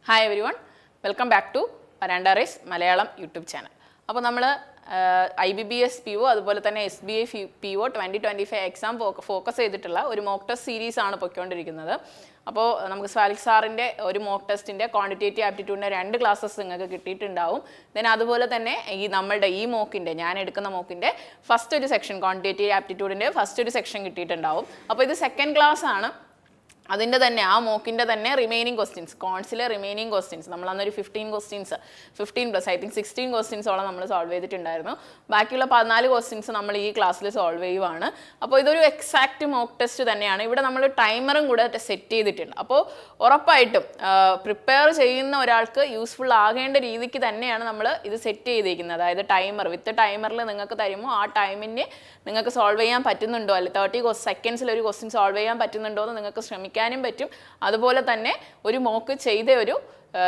Hi everyone, welcome back to Paranda Race Malayalam YouTube channel. അപ്പോൾ നമ്മൾ IBBS PO അതുപോലെ തന്നെ SBI PO 2025 എക്സാം ഫോക്കസ് ചെയ്തിട്ടുള്ള ഒരു മോക്ക് ടെസ്റ്റ് സീരീസ് ആണ് പൊയ്ക്കൊണ്ടിരിക്കുന്നത്. അപ്പോൾ നമുക്ക് സ്വാലിക് സാറിൻ്റെ ഒരു മോക്ക് ടെസ്റ്റിൻ്റെ ക്വാണ്ടിറ്റേറ്റീവ് ആപ്റ്റിറ്റ്യൂഡിൻ്റെ 2 ക്ലാസ്സസ് നിങ്ങൾക്ക് കിട്ടിയിട്ടുണ്ടാവും. ദെൻ അതുപോലെ തന്നെ നമ്മളുടെ ഈ മോക്കിൻ്റെ ഞാൻ എടുക്കുന്ന മോക്കിൻ്റെ ഫസ്റ്റ് ഒരു സെക്ഷൻ ക്വാണ്ടിറ്റേറ്റീവ് ആപ്റ്റിറ്റ്യൂഡിൻ്റെ ഫസ്റ്റ് ഒരു സെക്ഷൻ കിട്ടിയിട്ടുണ്ടാവും. അപ്പോൾ ഇത് സെക്കൻഡ് ക്ലാസ് ആണ്. അതിൻ്റെ തന്നെ ആ മോക്കിൻ്റെ തന്നെ റിമൈനിങ് ക്വസ്റ്റ്യൻസ് കോൺസിലെ റിമൈനിങ് ക്വസ്റ്റ്യൻസ് നമ്മൾ അന്നൊരു 15+ ഐ തിങ്ക് 16 ക്വസ്റ്റ്യൻസോളം നമ്മൾ സോൾവ് ചെയ്തിട്ടുണ്ടായിരുന്നു. ബാക്കിയുള്ള 14 ക്വസ്റ്റ്യൻസ് നമ്മൾ ഈ ക്ലാസ്സിൽ സോൾവ് ചെയ്യുവാണ്. അപ്പോൾ ഇതൊരു എക്സാക്റ്റ് മോക്ക് ടെസ്റ്റ് തന്നെയാണ്. ഇവിടെ നമ്മൾ ടൈമറും കൂടെ സെറ്റ് ചെയ്തിട്ടുണ്ട്. അപ്പോൾ ഉറപ്പായിട്ടും പ്രിപ്പയർ ചെയ്യുന്ന ഒരാൾക്ക് യൂസ്ഫുൾ ആകേണ്ട രീതിക്ക് തന്നെയാണ് നമ്മൾ ഇത് സെറ്റ് ചെയ്തിരിക്കുന്നത്. അതായത് ടൈമർ വിത്ത് ടൈമറിൽ നിങ്ങൾക്ക് തരുമ്പോൾ ആ ടൈമിന് നിങ്ങൾക്ക് സോൾവ് ചെയ്യാൻ പറ്റുന്നുണ്ടോ, അല്ലെങ്കിൽ 30 സെക്കൻഡ്സിൽ ഒരു ക്വസ്റ്റ്യൻ സോൾവ് ചെയ്യാൻ പറ്റുന്നുണ്ടോ എന്ന് നിങ്ങൾക്ക് ശ്രമിക്കാനും പറ്റും. അതുപോലെ തന്നെ ഒരു മോക്ക് ചെയ്ത ഒരു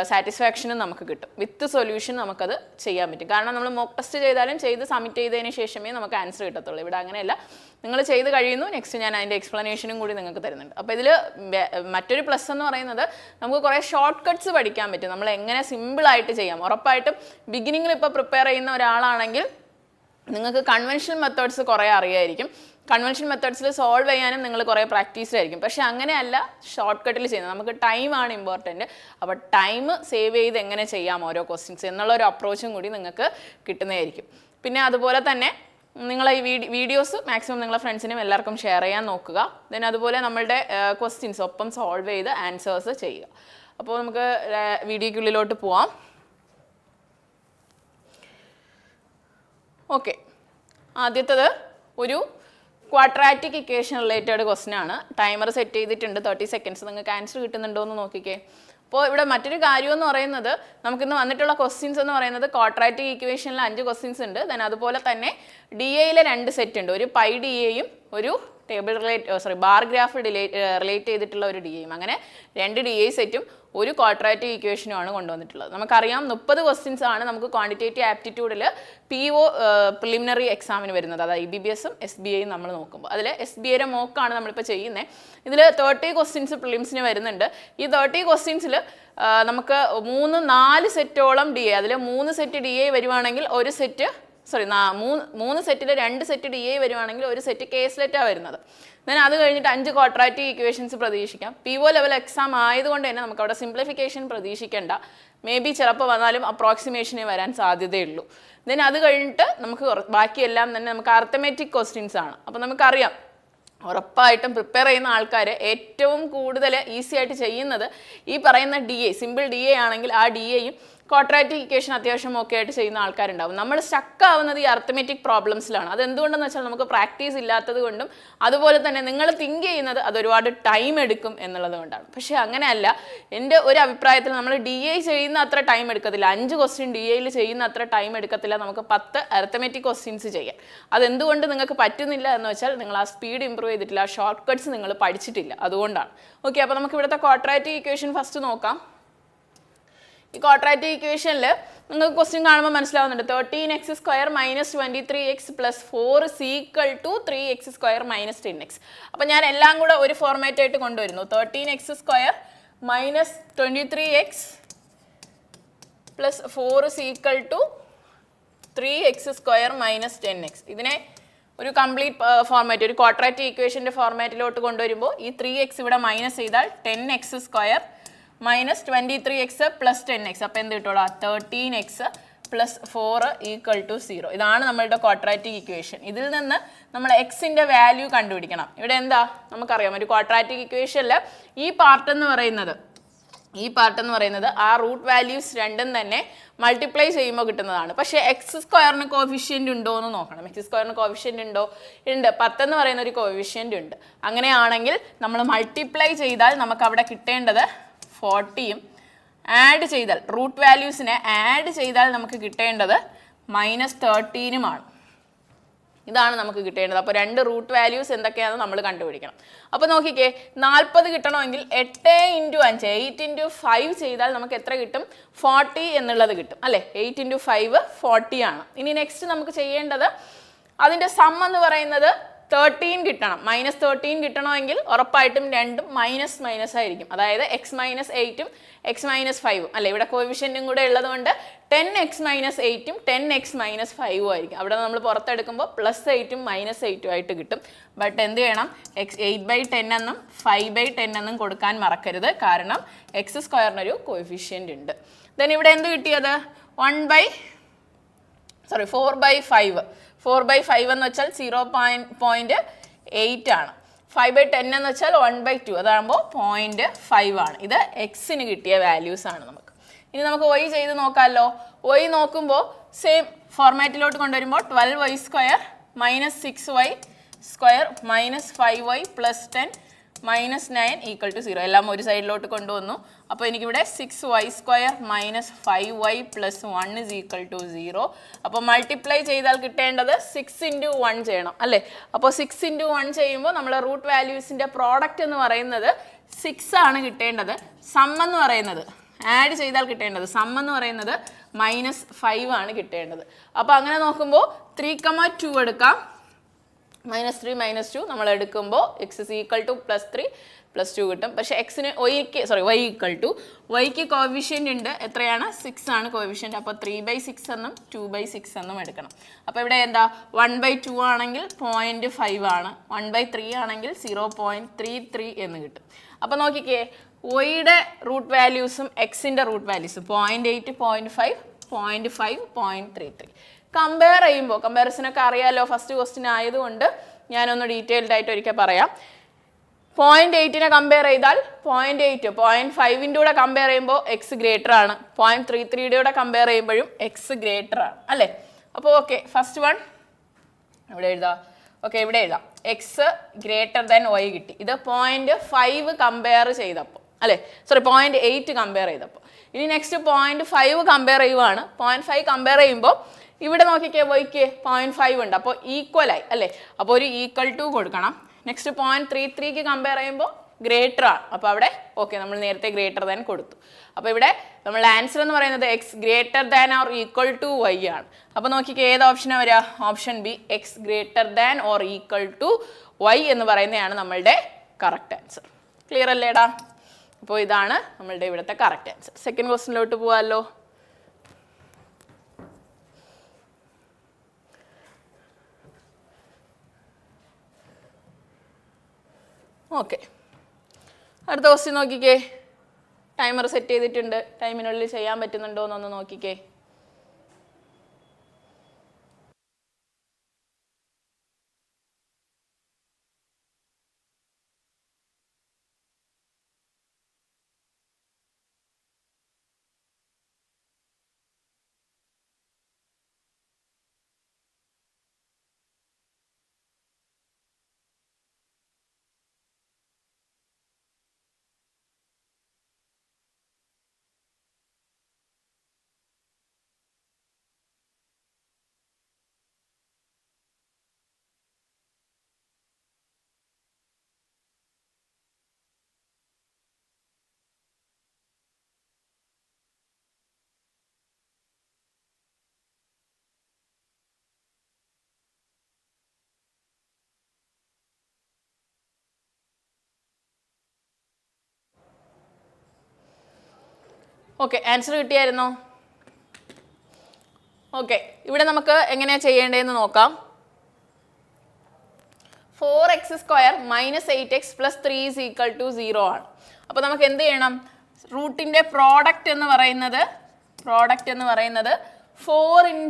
സാറ്റിസ്ഫാക്ഷനും നമുക്ക് കിട്ടും. വിത്ത് സൊല്യൂഷൻ നമുക്കത് ചെയ്യാൻ പറ്റും. കാരണം നമ്മൾ മോക്ക് ടെസ്റ്റ് ചെയ്താലും ചെയ്ത് സബ്മിറ്റ് ചെയ്തതിന് ശേഷമേ നമുക്ക് ആൻസർ കിട്ടത്തുള്ളൂ. ഇവിടെ അങ്ങനെയല്ല, നിങ്ങൾ ചെയ്ത് കഴിയുന്നു, നെക്സ്റ്റ് ഞാൻ അതിൻ്റെ എക്സ്പ്ലനേഷനും കൂടി നിങ്ങൾക്ക് തരുന്നുണ്ട്. അപ്പോൾ ഇതിൽ മറ്റൊരു പ്ലസ് എന്ന് പറയുന്നത് നമുക്ക് കുറേ ഷോർട്ട് കട്ട്സ് പഠിക്കാൻ പറ്റും. നമ്മൾ എങ്ങനെ സിമ്പിളായിട്ട് ചെയ്യാം. ഉറപ്പായിട്ടും ബിഗിനിങ്ങിൽ ഇപ്പോൾ പ്രിപ്പയർ ചെയ്യുന്ന ഒരാളാണെങ്കിൽ നിങ്ങൾക്ക് കൺവെൻഷണൽ മെത്തേഡ്സ് കുറേ അറിയായിരിക്കും. കൺവെൻഷൻ മെത്തേഡ്സിൽ സോൾവ് ചെയ്യാനും നിങ്ങൾ കുറേ പ്രാക്ടീസിലായിരിക്കും. പക്ഷേ അങ്ങനെയല്ല ഷോർട്ട് കട്ടിൽ ചെയ്യുന്നത്. നമുക്ക് ടൈമാണ് ഇമ്പോർട്ടൻറ്റ്. അപ്പോൾ ടൈം സേവ് ചെയ്ത് എങ്ങനെ ചെയ്യാം ഓരോ ക്വസ്റ്റ്യൻസ് എന്നുള്ളൊരു അപ്രോച്ചും കൂടി നിങ്ങൾക്ക് കിട്ടുന്നതായിരിക്കും. പിന്നെ അതുപോലെ തന്നെ നിങ്ങൾ ഈ വീഡിയോസ് മാക്സിമം നിങ്ങളെ ഫ്രണ്ട്സിനും എല്ലാവർക്കും ഷെയർ ചെയ്യാൻ നോക്കുക. ദെൻ അതുപോലെ നമ്മളുടെ ക്വസ്റ്റ്യൻസ് ഒപ്പം സോൾവ് ചെയ്ത് ആൻസേഴ്സ് ചെയ്യുക. അപ്പോൾ നമുക്ക് വീഡിയോയ്ക്കുള്ളിലോട്ട് പോവാം. ഓക്കെ, ആദ്യത്തേത് ഒരു ക്വാഡ്രാറ്റിക് ഇക്വേഷൻ റിലേറ്റഡ് ക്വസ്റ്റ്യൻ ആണ്. ടൈമർ സെറ്റ് ചെയ്തിട്ടുണ്ട് 30 സെക്കൻഡ്സ്. നിങ്ങൾക്ക് ആൻസർ കിട്ടുന്നുണ്ടോ എന്ന് നോക്കിക്കേ. അപ്പോൾ ഇവിടെ മറ്റൊരു കാര്യം എന്ന് പറയുന്നത് നമുക്കിന്ന് വന്നിട്ടുള്ള ക്വസ്റ്റ്യൻസ് എന്ന് പറയുന്നത് ക്വാഡ്രാറ്റിക് ഇക്വേഷനിൽ 5 ക്വസ്റ്റ്യൻസ് ഉണ്ട്. ദെൻ അതുപോലെ തന്നെ DAയിലെ 2 സെറ്റ് ഉണ്ട്. ഒരു പൈ DAയും ഒരു ബാർ ഗ്രാഫ് റിലേറ്റ് ചെയ്തിട്ടുള്ള ഒരു DAയും. അങ്ങനെ 2 DA സെറ്റും ഒരു ക്വാഡ്രാറ്റിക് ഇക്വേഷനുമാണ് കൊണ്ടുവന്നിട്ടുള്ളത്. നമുക്കറിയാം 30 ക്വസ്റ്റ്യൻസ് ആണ് നമുക്ക് ക്വാണ്ടിറ്റേറ്റീവ് ആപ്റ്റിറ്റ്യൂഡിൽ PO പ്രിലിമിനറി എക്സാമിന് വരുന്നത്. അതായത് IBBSഉം SBIയും നമ്മൾ നോക്കുമ്പോൾ അതിൽ SBIയുടെ മോക്കാണ് നമ്മളിപ്പോൾ ചെയ്യുന്നത്. ഇതിൽ 30 ക്വസ്റ്റ്യൻസ് പ്രിലിംസിന് വരുന്നുണ്ട്. ഈ 30 ക്വസ്റ്റ്യൻസിൽ നമുക്ക് 3-4 സെറ്റോളം DA, അതിൽ 3 സെറ്റ് DA വരുവാണെങ്കിൽ ഒരു സെറ്റ് 3 സെറ്റിൽ 2 സെറ്റ് DA വരുവാണെങ്കിൽ ഒരു സെറ്റ് കേസ്ലെറ്റാണ് വരുന്നത്. ദെൻ അത് കഴിഞ്ഞിട്ട് 5 ക്വാഡ്രാറ്റിക് ഇക്വേഷൻസ് പ്രതീക്ഷിക്കാം. PO ലെവൽ എക്സാം ആയതുകൊണ്ട് തന്നെ നമുക്ക് അവിടെ സിംപ്ലിഫിക്കേഷൻ പ്രതീക്ഷിക്കേണ്ട. മേ ബി ചിലപ്പോൾ വന്നാലും അപ്രോക്സിമേഷനെ വരാൻ സാധ്യതയുള്ളൂ. ദെൻ അത് കഴിഞ്ഞിട്ട് നമുക്ക് ബാക്കിയെല്ലാം തന്നെ നമുക്ക് അർത്തമെറ്റിക് ക്വസ്റ്റ്യൻസ് ആണ്. അപ്പോൾ നമുക്കറിയാം ഉറപ്പായിട്ടും പ്രിപ്പയർ ചെയ്യുന്ന ആൾക്കാർ ഏറ്റവും കൂടുതൽ ഈസി ആയിട്ട് ചെയ്യുന്നത് ഈ പറയുന്ന DA, സിമ്പിൾ DA ആണെങ്കിൽ ആ DAയും ക്വാഡ്രാറ്റിക് ഇക്വേഷൻ അത്യാവശ്യം ഒക്കെ ആയിട്ട് ചെയ്യുന്ന ആൾക്കാരുണ്ടാവും. നമ്മൾ സ്റ്റക്ക് ആവുന്നത് ഈ അർത്തമെറ്റിക് പ്രോബ്ലംസിലാണ്. അതെന്തുകൊണ്ടെന്ന് വെച്ചാൽ നമുക്ക് പ്രാക്ടീസ് ഇല്ലാത്തത് കൊണ്ടും അതുപോലെ തന്നെ നിങ്ങൾ തിങ്ക് ചെയ്യുന്നത് അത് ഒരുപാട് ടൈം എടുക്കും എന്നുള്ളത് കൊണ്ടാണ്. പക്ഷേ അങ്ങനെയല്ല. എൻ്റെ ഒരു അഭിപ്രായത്തിൽ നമ്മൾ DA ചെയ്യുന്ന അത്ര ടൈം എടുക്കത്തില്ല. 5 ക്വസ്റ്റ്യൻ DAയിൽ ചെയ്യുന്ന അത്ര ടൈം എടുക്കത്തില്ല. നമുക്ക് 10 അർത്തമെറ്റിക് ക്വസ്റ്റ്യൻസ് ചെയ്യാം. അതെന്തുകൊണ്ട് നിങ്ങൾക്ക് പറ്റുന്നില്ല എന്ന് വെച്ചാൽ നിങ്ങൾ ആ സ്പീഡ് ഇമ്പ്രൂവ് ചെയ്തിട്ടില്ല, ആ ഷോർട്ട് കട്ട്സ് നിങ്ങൾ പഠിച്ചിട്ടില്ല, അതുകൊണ്ടാണ്. ഓക്കെ, അപ്പോൾ നമുക്ക് ഇവിടുത്തെ ക്വാഡ്രാറ്റിക് ഇക്വേഷൻ ഫസ്റ്റ് നോക്കാം. ഈ ക്വാഡ്രാറ്റിക് ഇക്വേഷനിൽ നിങ്ങൾക്ക് ക്വസ്റ്റ്യൻ കാണുമ്പോൾ മനസ്സിലാവുന്നുണ്ട്. 13x² - 23x + 4 = 3x² - 10x. അപ്പോൾ ഞാൻ എല്ലാം കൂടെ ഒരു ഫോർമാറ്റ് ആയിട്ട് കൊണ്ടുവരുന്നു. 13x² - 23x + 4 = 3x² - 10x. ഇതിനെ ഒരു കംപ്ലീറ്റ് ഫോർമാറ്റ്, ഒരു ക്വാഡ്രാറ്റിക് ഇക്വേഷൻ്റെ ഫോർമാറ്റിലോട്ട് കൊണ്ടുവരുമ്പോൾ ഈ 3x ഇവിടെ മൈനസ് ചെയ്താൽ 10x² - 23x + 10x. അപ്പോൾ എന്ത് കിട്ടുള്ളൂ? 13x + 4 = 0. ഇതാണ് നമ്മളുടെ ക്വാഡ്രാറ്റിക് ഇക്വേഷൻ. ഇതിൽ നിന്ന് നമ്മൾ എക്സിൻ്റെ വാല്യൂ കണ്ടുപിടിക്കണം. ഇവിടെ എന്താ നമുക്കറിയാം, ഒരു ക്വാഡ്രാറ്റിക് ഇക്വേഷനിൽ ഈ പാർട്ട് എന്ന് പറയുന്നത് ആ റൂട്ട് വാല്യൂസ് രണ്ടും തന്നെ മൾട്ടിപ്ലൈ ചെയ്യുമ്പോൾ കിട്ടുന്നതാണ്. പക്ഷേ x² കോഫിഷ്യൻ്റ് ഉണ്ടോ എന്ന് നോക്കണം. x² കോഫിഷ്യൻ്റ് ഉണ്ടോ? ഉണ്ട്. 10 എന്ന് പറയുന്ന ഒരു കോഫിഷ്യൻ്റ് ഉണ്ട്. അങ്ങനെയാണെങ്കിൽ നമ്മൾ മൾട്ടിപ്ലൈ ചെയ്താൽ നമുക്ക് അവിടെ കിട്ടേണ്ടത് 40യും ആഡ് ചെയ്താൽ റൂട്ട് വാല്യൂസിനെ ആഡ് ചെയ്താൽ നമുക്ക് കിട്ടേണ്ടത് -13ഉമാണ്. ഇതാണ് നമുക്ക് കിട്ടേണ്ടത്. അപ്പോൾ 2 റൂട്ട് വാല്യൂസ് എന്തൊക്കെയാണെന്ന് നമ്മൾ കണ്ടുപിടിക്കണം. അപ്പോൾ നോക്കിക്കേ, 40 കിട്ടണമെങ്കിൽ 8 × 5 8 × 5 ചെയ്താൽ നമുക്ക് എത്ര കിട്ടും? 40 എന്നുള്ളത് കിട്ടും അല്ലേ? 8 × 5 40 ആണ്. ഇനി നെക്സ്റ്റ് നമുക്ക് ചെയ്യേണ്ടത് അതിൻ്റെ സം എന്ന് പറയുന്നത് 13 കിട്ടണം. -13 കിട്ടണമെങ്കിൽ ഉറപ്പായിട്ടും രണ്ടും മൈനസ് ആയിരിക്കും. അതായത് x-8ഉം x-5ഉം അല്ലെ, ഇവിടെ കോഎഫിഷ്യൻറ്റും കൂടെ ഉള്ളതുകൊണ്ട് 10x - 8ഉം 10x - 5ഉം ആയിരിക്കും. അവിടെ നമ്മൾ പുറത്തെടുക്കുമ്പോൾ +8ഉം -8ഉം ആയിട്ട് കിട്ടും. ബട്ട് എന്ത് ചെയ്യണം, 8/10 എന്നും 5/10 എന്നും കൊടുക്കാൻ മറക്കരുത്. കാരണം x² കോഎഫിഷ്യൻ്റ് ഉണ്ട്. ദെൻ ഇവിടെ എന്ത് കിട്ടിയത്, 4/5. 4/5 എന്ന് വെച്ചാൽ 0.8 ആണ്. 5/10 എന്ന് വെച്ചാൽ 1/2, അതാകുമ്പോൾ 0.5 ആണ്. ഇത് എക്സിന് കിട്ടിയ വാല്യൂസ് ആണ് നമുക്ക്. ഇനി നമുക്ക് y ചെയ്ത് നോക്കാമല്ലോ. y നോക്കുമ്പോൾ സെയിം ഫോർമാറ്റിലോട്ട് കൊണ്ടുവരുമ്പോൾ 12y² - 6y² - 5y + 10 - 9 = 0. എല്ലാം ഒരു സൈഡിലോട്ട് കൊണ്ടുവന്നു. അപ്പോൾ എനിക്കിവിടെ 6y² - 5y + 1 = 0. അപ്പോൾ മൾട്ടിപ്ലൈ ചെയ്താൽ കിട്ടേണ്ടത് 6 × 1 ചെയ്യണം അല്ലേ. അപ്പോൾ 6 × 1 ചെയ്യുമ്പോൾ നമ്മൾ റൂട്ട് വാല്യൂസിൻ്റെ പ്രോഡക്റ്റ് എന്ന് പറയുന്നത് 6 ആണ് കിട്ടേണ്ടത്. സം എന്ന് പറയുന്നത് ആഡ് ചെയ്താൽ കിട്ടേണ്ടത് സം എന്ന് പറയുന്നത് -5 ആണ് കിട്ടേണ്ടത്. അപ്പോൾ അങ്ങനെ നോക്കുമ്പോൾ 3,2 എടുക്കാം. -3 - 2 നമ്മൾ എടുക്കുമ്പോൾ x = +3 + 2 കിട്ടും. പക്ഷേ yക്ക് കോഎഫിഷ്യൻ്റ് ഉണ്ട്. എത്രയാണ്, 6 ആണ് കോഎഫിഷ്യൻ്റ്. അപ്പോൾ 3/6 എന്നും 2/6 എന്നും എടുക്കണം. അപ്പോൾ ഇവിടെ എന്താ, 1/2 ആണെങ്കിൽ 0.5 ആണ്, 1/3 ആണെങ്കിൽ 0.33 എന്ന് കിട്ടും. അപ്പോൾ നോക്കിക്കേ, yയുടെ റൂട്ട് വാല്യൂസും എക്സിൻ്റെ റൂട്ട് വാല്യൂസും 0.8, 0.5, 0.5, 0.33 കമ്പയർ ചെയ്യുമ്പോൾ, കമ്പാരിസനൊക്കെ അറിയാമല്ലോ ഫസ്റ്റ് ക്വസ്റ്റ്യൻ ആയതുകൊണ്ട് ഞാനൊന്ന് ഡീറ്റെയിൽഡ് ആയിട്ട് ഒരിക്കൽ പറയാം. 0.8നെ കമ്പയർ ചെയ്താൽ 0.8 0.5ൻ്റെ കൂടെ കമ്പയർ ചെയ്യുമ്പോൾ എക്സ് ഗ്രേറ്റർ ആണ്. 0.33യുടെ കൂടെ കമ്പയർ ചെയ്യുമ്പോഴും എക്സ് ഗ്രേറ്റർ ആണ് അല്ലേ. അപ്പോൾ ഓക്കെ, ഫസ്റ്റ് വൺ ഇവിടെ എഴുതാം. ഓക്കെ, ഇവിടെ എഴുതാം എക്സ് > y കിട്ടി. ഇത് 0.5 കമ്പയർ ചെയ്തപ്പോൾ അല്ലേ, 0.8 കമ്പയർ ചെയ്തപ്പോൾ. ഇനി നെക്സ്റ്റ് 0.5 കമ്പയർ ചെയ്യുവാണ്. 0.5 കമ്പയർ ചെയ്യുമ്പോൾ ഇവിടെ നോക്കിക്കേ, വൈക്ക് 0.5 ഉണ്ട്. അപ്പോൾ ഈക്വലായി അല്ലേ. അപ്പോൾ ഒരു = കൊടുക്കണം. നെക്സ്റ്റ് 0.33ക്ക് കമ്പയർ ചെയ്യുമ്പോൾ ഗ്രേറ്റർ ആണ്. അപ്പോൾ അവിടെ ഓക്കെ, നമ്മൾ നേരത്തെ > കൊടുത്തു. അപ്പോൾ ഇവിടെ നമ്മൾ ആൻസർ എന്ന് പറയുന്നത് x > or y ആണ്. അപ്പോൾ നോക്കിക്കേ, ഏത് ഓപ്ഷനാണ് വരിക, option B, x > or y എന്ന് പറയുന്നതാണ് നമ്മളുടെ കറക്റ്റ് ആൻസർ. ക്ലിയർ അല്ലേടാ? അപ്പോൾ ഇതാണ് നമ്മളുടെ ഇവിടുത്തെ കറക്റ്റ് ആൻസർ. സെക്കൻഡ് ക്വസ്റ്റ്യനിലോട്ട് പോകാമല്ലോ. ഓക്കെ, അടുത്ത ക്വസ്റ്റ്യൻ നോക്കിക്കേ. ടൈമർ സെറ്റ് ചെയ്തിട്ടുണ്ട്. ടൈമിനുള്ളിൽ ചെയ്യാൻ പറ്റുന്നുണ്ടോ എന്നൊന്ന് നോക്കിക്കേ. Okay, answer കിട്ടിയായിരുന്നോ? ഓക്കെ, ഇവിടെ നമുക്ക് എങ്ങനെയാണ് ചെയ്യേണ്ടതെന്ന് നോക്കാം. 4x² - 8x + 3 = 0 ആണ്. അപ്പോൾ നമുക്ക് എന്ത് ചെയ്യണം, റൂട്ടിൻ്റെ പ്രോഡക്റ്റ് എന്ന് പറയുന്നത് 4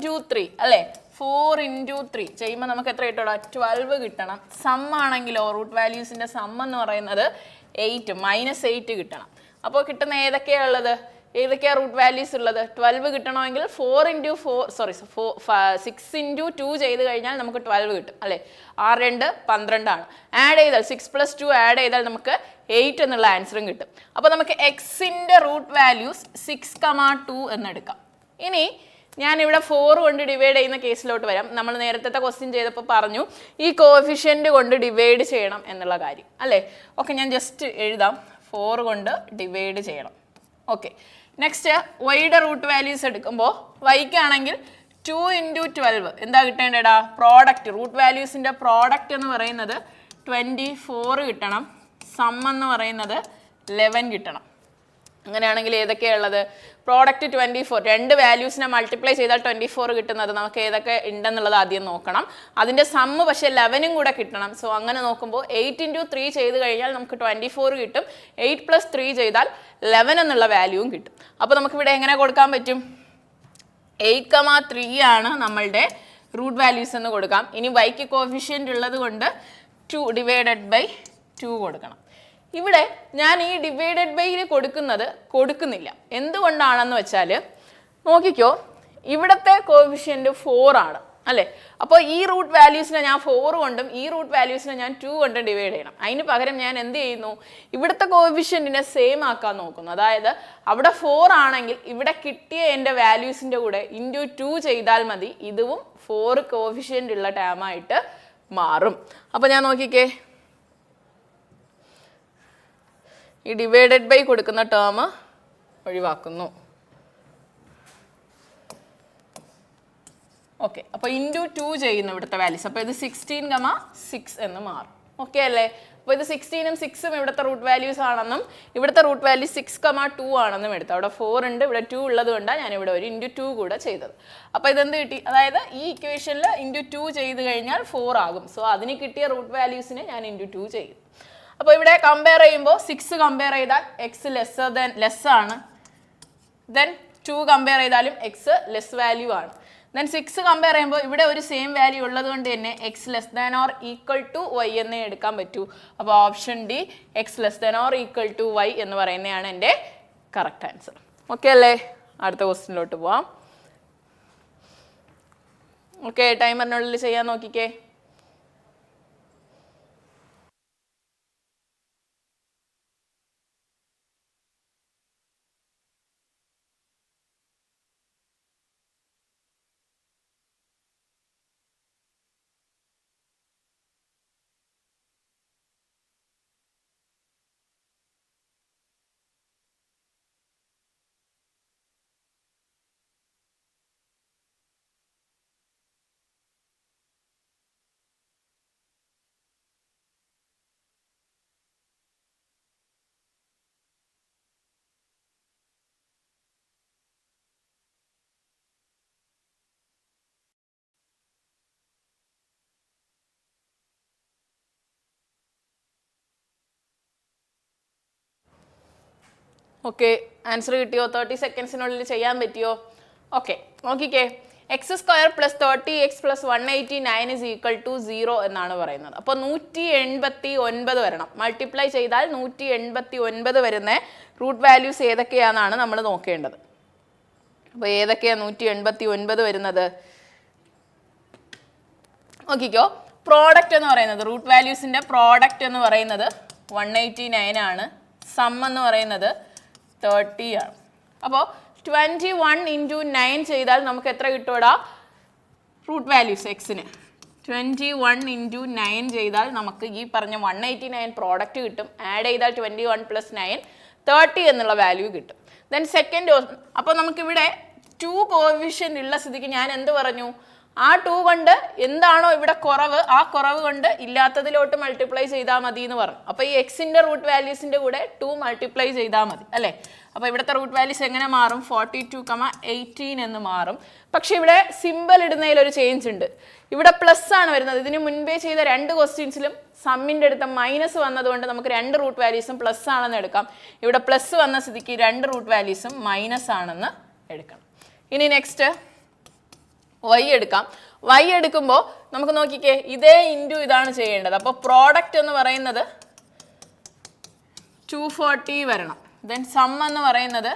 × 3 അല്ലേ. 4 × 3 ചെയ്യുമ്പോൾ നമുക്ക് എത്ര കിട്ടണം, 12 കിട്ടണം. സം ആണെങ്കിലോ, റൂട്ട് വാല്യൂസിൻ്റെ സം എന്ന് പറയുന്നത് 8 -8 കിട്ടണം. അപ്പോൾ കിട്ടുന്ന ഏതൊക്കെയാണ് ഉള്ളത്, ഏതൊക്കെയാണ് റൂട്ട് വാല്യൂസ് ഉള്ളത്? 12 കിട്ടണമെങ്കിൽ 6 × 2 ചെയ്ത് കഴിഞ്ഞാൽ നമുക്ക് 12 കിട്ടും അല്ലേ. 6 2 12 ആണ്. ആഡ് ചെയ്താൽ 6 + 2 ആഡ് ചെയ്താൽ നമുക്ക് 8 എന്നുള്ള ആൻസറും കിട്ടും. അപ്പോൾ നമുക്ക് എക്സിൻ്റെ റൂട്ട് വാല്യൂസ് 6,2 എന്നെടുക്കാം. ഇനി ഞാനിവിടെ 4 കൊണ്ട് ഡിവൈഡ് ചെയ്യുന്ന കേസിലോട്ട് വരാം. നമ്മൾ നേരത്തെ ക്വസ്റ്റ്യൻ ചെയ്തപ്പോൾ പറഞ്ഞു ഈ കോഎഫിഷ്യൻ്റ് കൊണ്ട് ഡിവൈഡ് ചെയ്യണം എന്നുള്ള കാര്യം അല്ലേ. ഓക്കെ, ഞാൻ ജസ്റ്റ് എഴുതാം, 4 കൊണ്ട് ഡിവൈഡ് ചെയ്യണം. ഓക്കെ, നെക്സ്റ്റ് വൈയുടെ റൂട്ട് വാല്യൂസ് എടുക്കുമ്പോൾ വൈക്കാണെങ്കിൽ 2 × 12 എന്താ കിട്ടേണ്ടടാ? പ്രോഡക്റ്റ്, റൂട്ട് വാല്യൂസിൻ്റെ പ്രോഡക്റ്റ് എന്ന് പറയുന്നത് 24 കിട്ടണം. സം എന്ന് പറയുന്നത് 11 കിട്ടണം. അങ്ങനെയാണെങ്കിൽ ഏതൊക്കെയാണ് ഉള്ളത്? പ്രോഡക്റ്റ് 24, രണ്ട് വാല്യൂസിനെ മൾട്ടിപ്ലൈ ചെയ്താൽ 24 കിട്ടുന്നത് നമുക്ക് ഏതൊക്കെ ഉണ്ടെന്നുള്ളത് ആദ്യം നോക്കണം. അതിൻ്റെ സമ്മ് പക്ഷേ 11ഉം കൂടെ കിട്ടണം. സോ അങ്ങനെ നോക്കുമ്പോൾ 8 × 3 ചെയ്ത് കഴിഞ്ഞാൽ നമുക്ക് 24 കിട്ടും. 8 + 3 ചെയ്താൽ 11 എന്നുള്ള വാല്യൂവും കിട്ടും. അപ്പോൾ നമുക്കിവിടെ എങ്ങനെ കൊടുക്കാൻ പറ്റും? 8,3 ആണ് നമ്മളുടെ റൂട്ട് വാല്യൂസ് എന്ന് കൊടുക്കാം. ഇനി വൈക്ക് കോഫിഷ്യൻ്റ് ഉള്ളത് കൊണ്ട് 2 ÷ 2 കൊടുക്കണം. ഇവിടെ ഞാൻ ഈ ഡിവൈഡഡ് ബൈയിൽ കൊടുക്കുന്നില്ല. എന്തുകൊണ്ടാണെന്ന് വെച്ചാൽ നോക്കിക്കോ, ഇവിടുത്തെ കോഫിഷ്യൻ്റ് 4 ആണ് അല്ലേ? അപ്പോൾ ഈ റൂട്ട് വാല്യൂസിനെ ഞാൻ 4 കൊണ്ടും ഈ റൂട്ട് വാല്യൂസിനെ ഞാൻ 2 കൊണ്ടും ഡിവൈഡ് ചെയ്യണം. അതിന് പകരം ഞാൻ എന്ത് ചെയ്യുന്നു? ഇവിടുത്തെ കോഫിഷ്യൻറ്റിനെ സെയിം ആക്കാൻ നോക്കുന്നു. അതായത് അവിടെ 4 ആണെങ്കിൽ ഇവിടെ കിട്ടിയ എൻ്റെ വാല്യൂസിൻ്റെ കൂടെ × 2 ചെയ്താൽ മതി. ഇതും 4 കോഫിഷ്യൻ്റ് ഉള്ള ടേമായിട്ട് മാറും. അപ്പോൾ ഞാൻ നോക്കിക്കേ, ഈ ഡിവൈഡഡ് ബൈ കൊടുക്കുന്ന ടേം ഒഴിവാക്കുന്നു. ഓക്കെ, അപ്പോൾ × 2 ചെയ്യുന്നു ഇവിടുത്തെ വാല്യൂസ്. അപ്പോൾ ഇത് 16,6 എന്ന് മാറും. ഓക്കെ അല്ലേ? അപ്പോൾ ഇത് 16ഉം 6ഉം ഇവിടുത്തെ റൂട്ട് വാല്യൂസ് ആണെന്നും ഇവിടുത്തെ റൂട്ട് വാല്യൂ 6,2 ആണെന്നും എടുത്തു. അവിടെ 4 ഉണ്ട്, ഇവിടെ 2 ഉള്ളത് കൊണ്ടാണ് ഞാൻ ഇവിടെ ഒരു × 2 കൂടെ ചെയ്തത്. അപ്പോൾ ഇതെന്ത് കിട്ടി? അതായത് ഈ ഇക്വേഷനിൽ × 2 ചെയ്ത് കഴിഞ്ഞാൽ 4 ആകും. സോ അതിന് കിട്ടിയ റൂട്ട് വാല്യൂസിനെ ഞാൻ × 2 ചെയ്യും. അപ്പോൾ ഇവിടെ കമ്പയർ ചെയ്യുമ്പോൾ 6 കമ്പയർ ചെയ്താൽ എക്സ് ലെസ് ആണ്. ദെൻ 2 കമ്പയർ ചെയ്താലും എക്സ് ലെസ് വാല്യൂ ആണ്. ദെൻ 6 കമ്പയർ ചെയ്യുമ്പോൾ ഇവിടെ ഒരു സെയിം വാല്യൂ ഉള്ളത് കൊണ്ട് തന്നെ എക്സ് > y എന്നേ എടുക്കാൻ പറ്റൂ. അപ്പോൾ ഓപ്ഷൻ ഡി എക്സ് > y എന്ന് പറയുന്നതാണ് എൻ്റെ കറക്റ്റ് ആൻസർ. ഓക്കെ അല്ലേ? അടുത്ത ക്വസ്റ്റ്യനിലോട്ട് പോവാം. ഓക്കെ, ടൈമറിനുള്ളിൽ ചെയ്യാൻ നോക്കിക്കേ. ഓക്കെ, ആൻസർ കിട്ടിയോ? 30 സെക്കൻഡ്സിനുള്ളിൽ ചെയ്യാൻ പറ്റിയോ? ഓക്കെ, നോക്കിക്കേ. x² + 30x + 189 = 0 എന്നാണ് പറയുന്നത്. അപ്പോൾ 189 വരണം. മൾട്ടിപ്ലൈ ചെയ്താൽ 189 വരുന്ന റൂട്ട് വാല്യൂസ് ഏതൊക്കെയാണെന്നാണ് നമ്മൾ നോക്കേണ്ടത്. അപ്പോൾ ഏതൊക്കെയാണ് 189 വരുന്നത്? നോക്കിക്കോ, പ്രോഡക്റ്റ് എന്ന് പറയുന്നത്, റൂട്ട് വാല്യൂസിൻ്റെ പ്രോഡക്റ്റ് എന്ന് പറയുന്നത് 189 ആണ്. സം എന്ന് പറയുന്നത് 30 ആണ്. അപ്പോൾ 21 × 9 ചെയ്താൽ നമുക്ക് എത്ര കിട്ടുമോടാ? റൂട്ട് വാല്യൂസ് എക്സിന് 21 × 9 ചെയ്താൽ നമുക്ക് ഈ പറഞ്ഞ 189 പ്രോഡക്റ്റ് കിട്ടും. ആഡ് ചെയ്താൽ 21 + 9 30 എന്നുള്ള വാല്യൂ കിട്ടും. ദെൻ സെക്കൻഡ്, അപ്പോൾ നമുക്കിവിടെ 2 കോഫിഷ്യൻ്റ് ഉള്ള സ്ഥിതിക്ക് ഞാൻ എന്ത് പറഞ്ഞു? ആ 2 കൊണ്ട് എന്താണോ ഇവിടെ കുറവ്, ആ കുറവ് കൊണ്ട് ഇല്ലാത്തതിലോട്ട് മൾട്ടിപ്ലൈ ചെയ്താൽ മതി എന്ന് പറഞ്ഞു. അപ്പോൾ ഈ എക്സിൻ്റെ റൂട്ട് വാല്യൂസിൻ്റെ കൂടെ 2 മൾട്ടിപ്ലൈ ചെയ്താൽ മതി അല്ലേ? അപ്പോൾ ഇവിടുത്തെ റൂട്ട് വാല്യൂസ് എങ്ങനെ മാറും? 42,18 എന്ന് മാറും. പക്ഷേ ഇവിടെ സിമ്പിൾ ഇടുന്നതിലൊരു ചേഞ്ച് ഉണ്ട്. ഇവിടെ പ്ലസ് ആണ് വരുന്നത്. ഇതിന് മുൻപേ ചെയ്ത 2 ക്വസ്റ്റ്യൻസിലും സമ്മിൻ്റെ അടുത്ത് മൈനസ് വന്നതുകൊണ്ട് നമുക്ക് 2 റൂട്ട് വാല്യൂസും പ്ലസ് ആണെന്ന് എടുക്കാം. ഇവിടെ പ്ലസ് വന്ന സ്ഥിതിക്ക് 2 റൂട്ട് വാല്യൂസും മൈനസ് ആണെന്ന് എടുക്കണം. ഇനി നെക്സ്റ്റ് y എടുക്കാം. y എടുക്കുമ്പോൾ നമുക്ക് നോക്കിക്കേ, ഇതേ ഇൻറ്റു ഇതാണ് ചെയ്യേണ്ടത്. അപ്പോൾ പ്രോഡക്റ്റ് എന്ന് പറയുന്നത് 240 വരണം. ദെൻ സം എന്ന് പറയുന്നത്